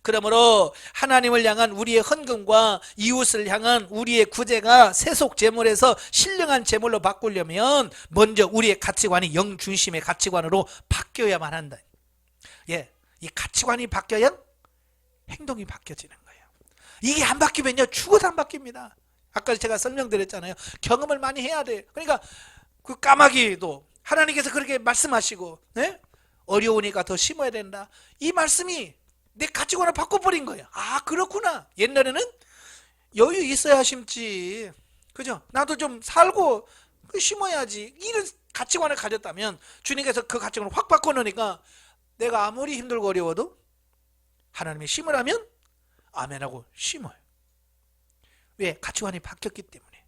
Speaker 1: 그러므로 하나님을 향한 우리의 헌금과 이웃을 향한 우리의 구제가 세속 제물에서 신령한 제물로 바꾸려면 먼저 우리의 가치관이 영 중심의 가치관으로 바뀌어야만 한다. 이 가치관이 바뀌어야 행동이 바뀌어지는 거예요. 이게 안 바뀌면요 죽어도 안 바뀝니다. 아까 제가 설명드렸잖아요. 경험을 많이 해야 돼요. 그러니까 그 까마귀도 하나님께서 그렇게 말씀하시고 어려우니까 더 심어야 된다. 이 말씀이 내 가치관을 바꿔버린 거예요. 아 그렇구나. 옛날에는 여유 있어야 심지. 그죠? 나도 좀 살고 심어야지. 이런 가치관을 가졌다면 주님께서 그 가치관을 확 바꿔놓으니까 내가 아무리 힘들고 어려워도 하나님이 심으라면 아멘하고 심어요. 왜? 가치관이 바뀌었기 때문에.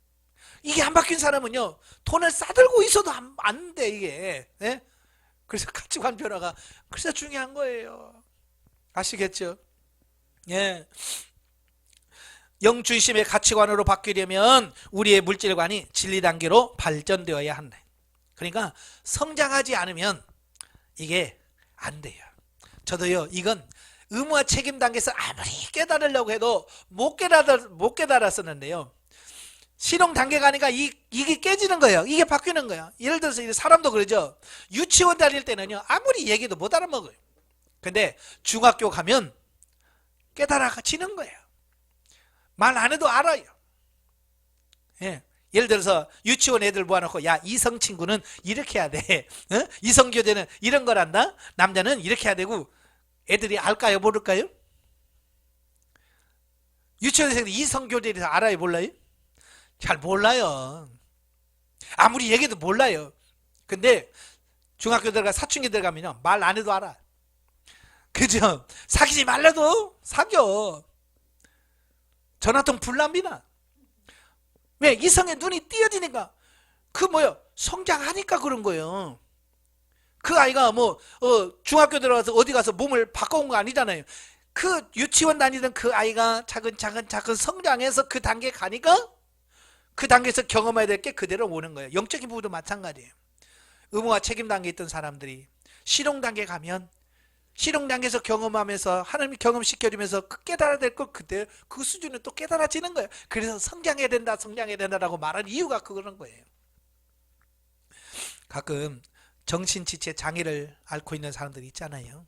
Speaker 1: 이게 안 바뀐 사람은요 돈을 싸들고 있어도 안 돼 이게. 그래서 가치관 변화가 그래서 중요한 거예요. 아시겠죠? 영 중심의 가치관으로 바뀌려면 우리의 물질관이 진리 단계로 발전되어야 한다. 그러니까 성장하지 않으면 이게 안 돼요. 저도요 이건 의무와 책임 단계에서 아무리 깨달으려고 해도 못 깨달았었는데요. 실용 단계가 아니까 이게 깨지는 거예요. 이게 바뀌는 거예요. 예를 들어서 사람도 그러죠. 유치원 다닐 때는요 아무리 얘기도 못 알아먹어요. 근데 중학교 가면 깨달아지는 거예요. 말 안 해도 알아요. 예를 들어서 유치원 애들 모아놓고 야 이성 친구는 이렇게 해야 돼. 이성 교제는 이런 거란다. 남자는 이렇게 해야 되고 애들이 알까요 모를까요? 유치원에서 이성 교제에 대해서 알아요 몰라요? 잘 몰라요. 아무리 얘기해도 몰라요. 근데 중학교 들어가 사춘기 들어가면요 말 안 해도 알아. 그죠? 사귀지 말라도 사겨. 전화통 불납니다. 왜? 이성의 눈이 띄어지니까. 그 성장하니까 그런 거예요. 그 아이가 중학교 들어가서 어디 가서 몸을 바꿔온 거 아니잖아요. 그 유치원 다니던 그 아이가 차근차근 성장해서 그 단계에 가니까 그 단계에서 경험해야 될 게 그대로 오는 거예요. 영적인 부분도 마찬가지예요. 의무와 책임 단계에 있던 사람들이 실용 단계에 가면 실용 단계에서 경험하면서 하나님이 경험시켜주면서 깨달아야 될 것 그때 그 수준은 또 깨달아지는 거예요. 그래서 성장해야 된다라고 말하는 이유가 그런 거예요. 가끔 정신지체 장애를 앓고 있는 사람들이 있잖아요.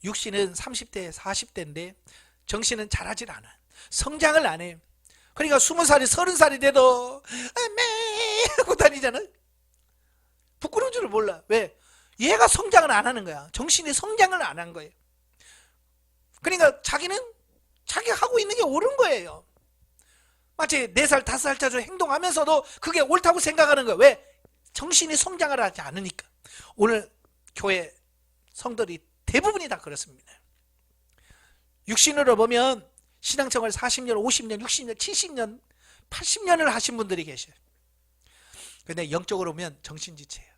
Speaker 1: 육신은 30대 40대인데 정신은 자라질 않아. 성장을 안 해요. 그러니까 20살이 30살이 돼도 매 하고 다니잖아. 부끄러운 줄을 몰라. 왜? 얘가 성장을 안 하는 거야. 정신이 성장을 안 한 거예요. 그러니까 자기는 자기가 하고 있는 게 옳은 거예요. 마치 4살 5살짜리 행동하면서도 그게 옳다고 생각하는 거예요. 왜? 정신이 성장을 하지 않으니까. 오늘 교회 성도들이 대부분이 다 그렇습니다. 육신으로 보면 신앙생활 40년, 50년, 60년, 70년, 80년을 하신 분들이 계셔요. 근데 영적으로 보면 정신지체예요.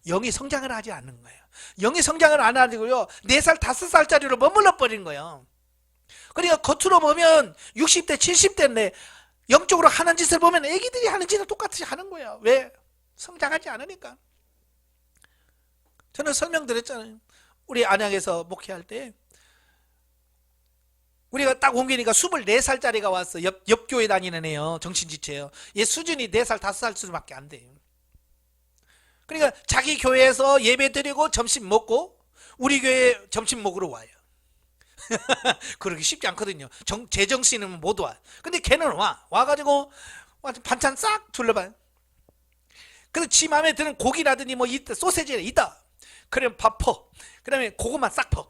Speaker 1: 영이 성장을 하지 않는 거예요. 영이 성장을 안 하고요, 4살, 5살짜리로 머물러 버린 거예요. 그러니까 겉으로 보면 60대, 70대인데 영적으로 하는 짓을 보면 애기들이 하는 짓을 똑같이 하는 거예요. 왜? 성장하지 않으니까. 저는 설명드렸잖아요. 우리 안양에서 목회할 때 우리가 딱 옮기니까 24살짜리가 왔어. 옆 교회 다니는 애요. 정신지체예요. 얘 수준이 4살, 5살 수준밖에 안 돼요. 그러니까 자기 교회에서 예배 드리고 점심 먹고 우리 교회 점심 먹으러 와요. 그러기 쉽지 않거든요. 제정신은 못 와. 근데 걔는 와가지고 반찬 싹 둘러봐요. 그래서 지 마음에 드는 고기라든지 뭐 있다, 소세지가 있다. 그러면 밥 퍼. 그 다음에 그것만 싹 퍼.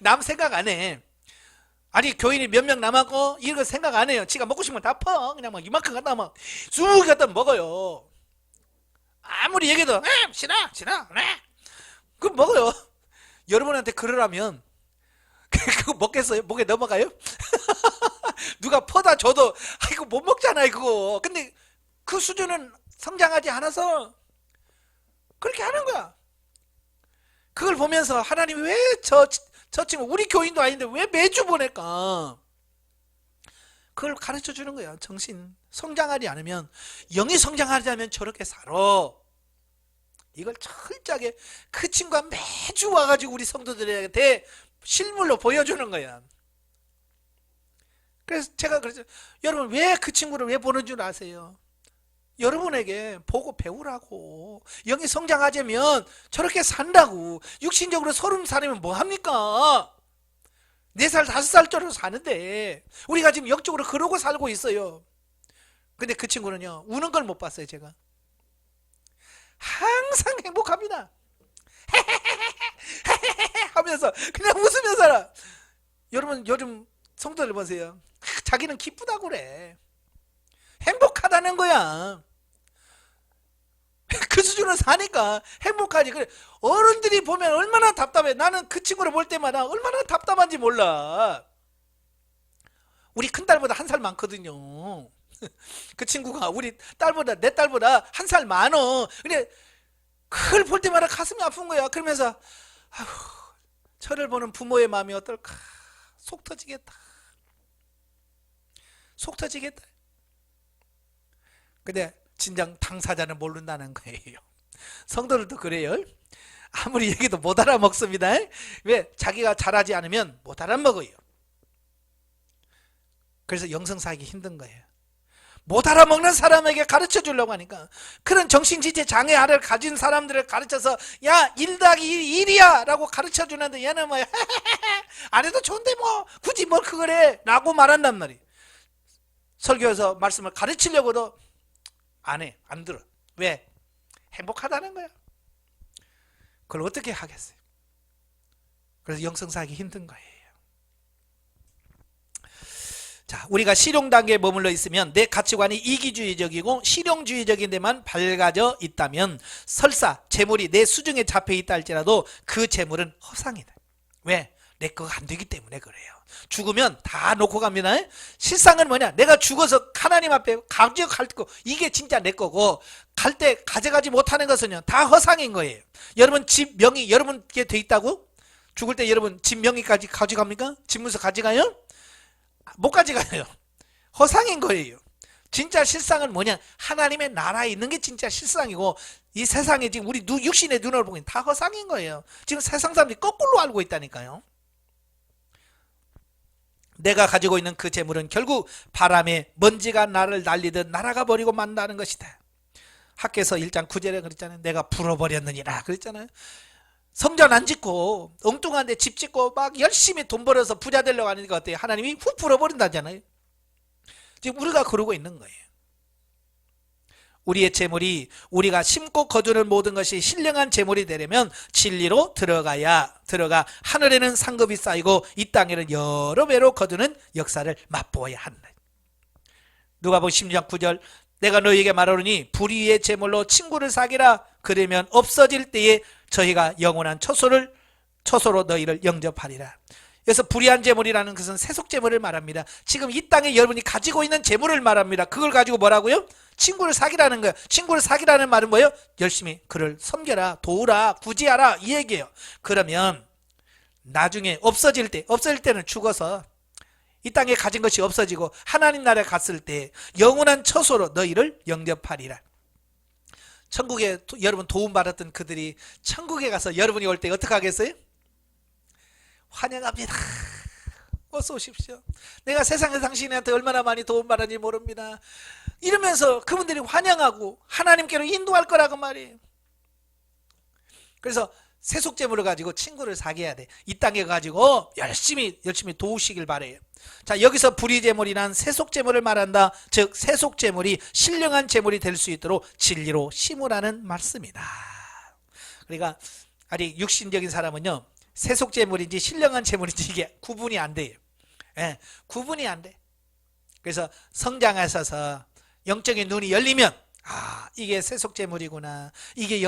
Speaker 1: 남 생각 안 해. 아니 교인이 몇 명 남았고 이런 거 생각 안 해요. 지가 먹고 싶으면 다 퍼. 그냥 막 이만큼 갖다 막 쑥 갖다 먹어요. 아무리 얘기해도 싫어 그거 먹어요. 여러분한테 그러라면 그거 먹겠어요? 목에 넘어가요? 누가 퍼다 줘도 이거 못 먹잖아요 그거. 근데 그 수준은 성장하지 않아서 그렇게 하는 거야. 그걸 보면서 하나님이 왜 저 친구 우리 교인도 아닌데 왜 매주 보낼까? 그걸 가르쳐 주는 거야. 정신 성장하지 않으면, 영이 성장하지 않으면 저렇게 살아. 이걸 철저하게 그 친구가 매주 와가지고 우리 성도들한테 실물로 보여주는 거야. 그래서 제가 그랬죠. 여러분 왜 그 친구를 왜 보는 줄 아세요? 여러분에게 보고 배우라고. 영이 성장하자면 저렇게 산다고. 육신적으로 30살이면 뭐합니까? 4살 5살짜리로 사는데 우리가 지금 영적으로 그러고 살고 있어요. 근데 그 친구는요, 우는 걸 못 봤어요. 제가 항상 행복합니다. 하면서 그냥 웃으면서 살아. 여러분 요즘 성도들 보세요. 자기는 기쁘다고 그래. 행복하다는 거야. 그 수준으로 사니까 행복하지. 그래. 어른들이 보면 얼마나 답답해. 나는 그 친구를 볼 때마다 얼마나 답답한지 몰라. 우리 큰딸보다 1살 많거든요. 그 친구가 우리 딸보다, 내 딸보다 1살 많어. 근데 그걸 볼 때마다 가슴이 아픈 거야. 그러면서 아휴, 저를 보는 부모의 마음이 어떨까. 속 터지겠다. 속 터지겠다. 근데 진정 당사자는 모른다는 거예요. 성도들도 그래요. 아무리 얘기도 못 알아먹습니다. 왜? 자기가 잘하지 않으면 못 알아먹어요. 그래서 영성사하기 힘든 거예요. 못 알아먹는 사람에게 가르쳐 주려고 하니까, 그런 정신지체 장애를 가진 사람들을 가르쳐서 야 1 더하기 1이야 라고 가르쳐 주는데 얘는 뭐 안 해도 좋은데 뭐 굳이 뭘 그걸 해 라고 말한단 말이에요. 설교에서 말씀을 가르치려고도 안 해, 안 들어. 왜? 행복하다는 거야. 그걸 어떻게 하겠어요? 그래서 영성사하기 힘든 거예요. 자, 우리가 실용 단계에 머물러 있으면 내 가치관이 이기주의적이고 실용주의적인 데만 밝아져 있다면 설사 재물이 내 수중에 잡혀 있다 할지라도 그 재물은 허상이다. 왜? 내 거가 안 되기 때문에 그래요. 죽으면 다 놓고 갑니다. 실상은 뭐냐? 내가 죽어서 하나님 앞에 가져갈 거, 이게 진짜 내 거고, 갈 때 가져가지 못하는 것은요 다 허상인 거예요. 여러분 집 명의 여러분께 돼 있다고? 죽을 때 여러분 집 명의까지 가져갑니까? 집 문서 가져가요? 못 가져가요. 허상인 거예요. 진짜 실상은 뭐냐? 하나님의 나라에 있는 게 진짜 실상이고, 이 세상에 지금 우리 육신의 눈으로 보기엔 다 허상인 거예요. 지금 세상 사람들이 거꾸로 알고 있다니까요. 내가 가지고 있는 그 재물은 결국 바람에 먼지가 나를 날리듯 날아가 버리고 만다는 것이다. 학개서 1장 9절에 그랬잖아요. 내가 불어버렸느니라 그랬잖아요. 성전 안 짓고 엉뚱한 데 집 짓고 막 열심히 돈 벌어서 부자 되려고 하니까 어때요? 하나님이 훅 불어버린다잖아요. 지금 우리가 그러고 있는 거예요. 우리의 재물이 우리가 심고 거두는 모든 것이 신령한 재물이 되려면 진리로 들어가 하늘에는 상급이 쌓이고 이 땅에는 여러 배로 거두는 역사를 맛보아야 한다. 누가복음 16장 9절 내가 너희에게 말하노니 불의의 재물로 친구를 사귀라. 그러면 없어질 때에 저희가 영원한 처소로 너희를 영접하리라. 그래서 불의한 재물이라는 것은 세속 재물을 말합니다. 지금 이 땅에 여러분이 가지고 있는 재물을 말합니다. 그걸 가지고 뭐라고요? 친구를 사귀라는 거예요. 친구를 사귀라는 말은 뭐예요? 열심히 그를 섬겨라, 도우라, 구제하라 이 얘기예요. 그러면 나중에 없어질 때는 죽어서 이 땅에 가진 것이 없어지고 하나님 나라에 갔을 때 영원한 처소로 너희를 영접하리라. 천국에 여러분 도움받았던 그들이 천국에 가서 여러분이 올 때 어떻게 하겠어요? 환영합니다. 어서 오십시오. 내가 세상에 당신한테 얼마나 많이 도움받았는지 모릅니다. 이러면서 그분들이 환영하고 하나님께로 인도할 거라고 말이에요. 그래서 세속재물을 가지고 친구를 사귀어야 돼. 이 땅에 가지고 열심히 도우시길 바래요. 자, 여기서 불의재물이란 세속재물을 말한다. 즉 세속재물이 신령한 재물이 될 수 있도록 진리로 심으라는 말씀이다. 그러니까 아직 육신적인 사람은요, 세속재물인지 신령한 재물인지 이게 구분이 안 돼요. 예, 구분이 안 돼. 그래서 성장하셔서 영적인 눈이 열리면 이게 세속재물이구나, 이게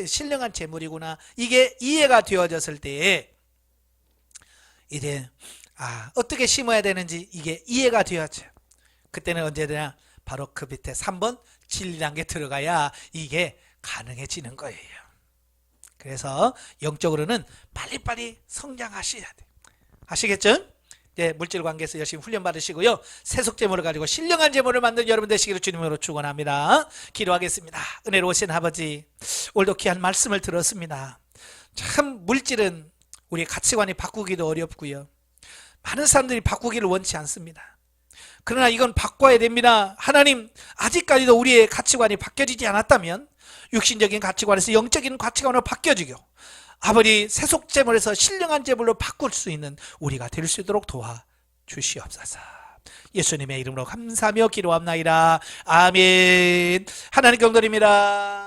Speaker 1: 신령한 재물이구나, 이게 이해가 되어졌을 때에 이제 어떻게 심어야 되는지 이게 이해가 되어져. 그때는 언제 되냐? 바로 그 밑에 3번 진리란 게 들어가야 이게 가능해지는 거예요. 그래서 영적으로는 빨리빨리 성장하셔야 돼. 아시겠죠? 네, 물질 관계에서 열심히 훈련 받으시고요. 세속재물을 가지고 신령한 재물을 만든 여러분 되시기를 주님으로 축원합니다. 기도하겠습니다. 은혜로우신 아버지, 오늘도 귀한 말씀을 들었습니다. 참 물질은 우리의 가치관이 바꾸기도 어렵고요. 많은 사람들이 바꾸기를 원치 않습니다. 그러나 이건 바꿔야 됩니다. 하나님, 아직까지도 우리의 가치관이 바뀌어지지 않았다면 육신적인 가치관에서 영적인 가치관으로 바뀌어지고 아버지 세속재물에서 신령한 재물로 바꿀 수 있는 우리가 될 수 있도록 도와주시옵소서. 예수님의 이름으로 감사하며 기도합나이다. 아멘. 하나님 경도입니다.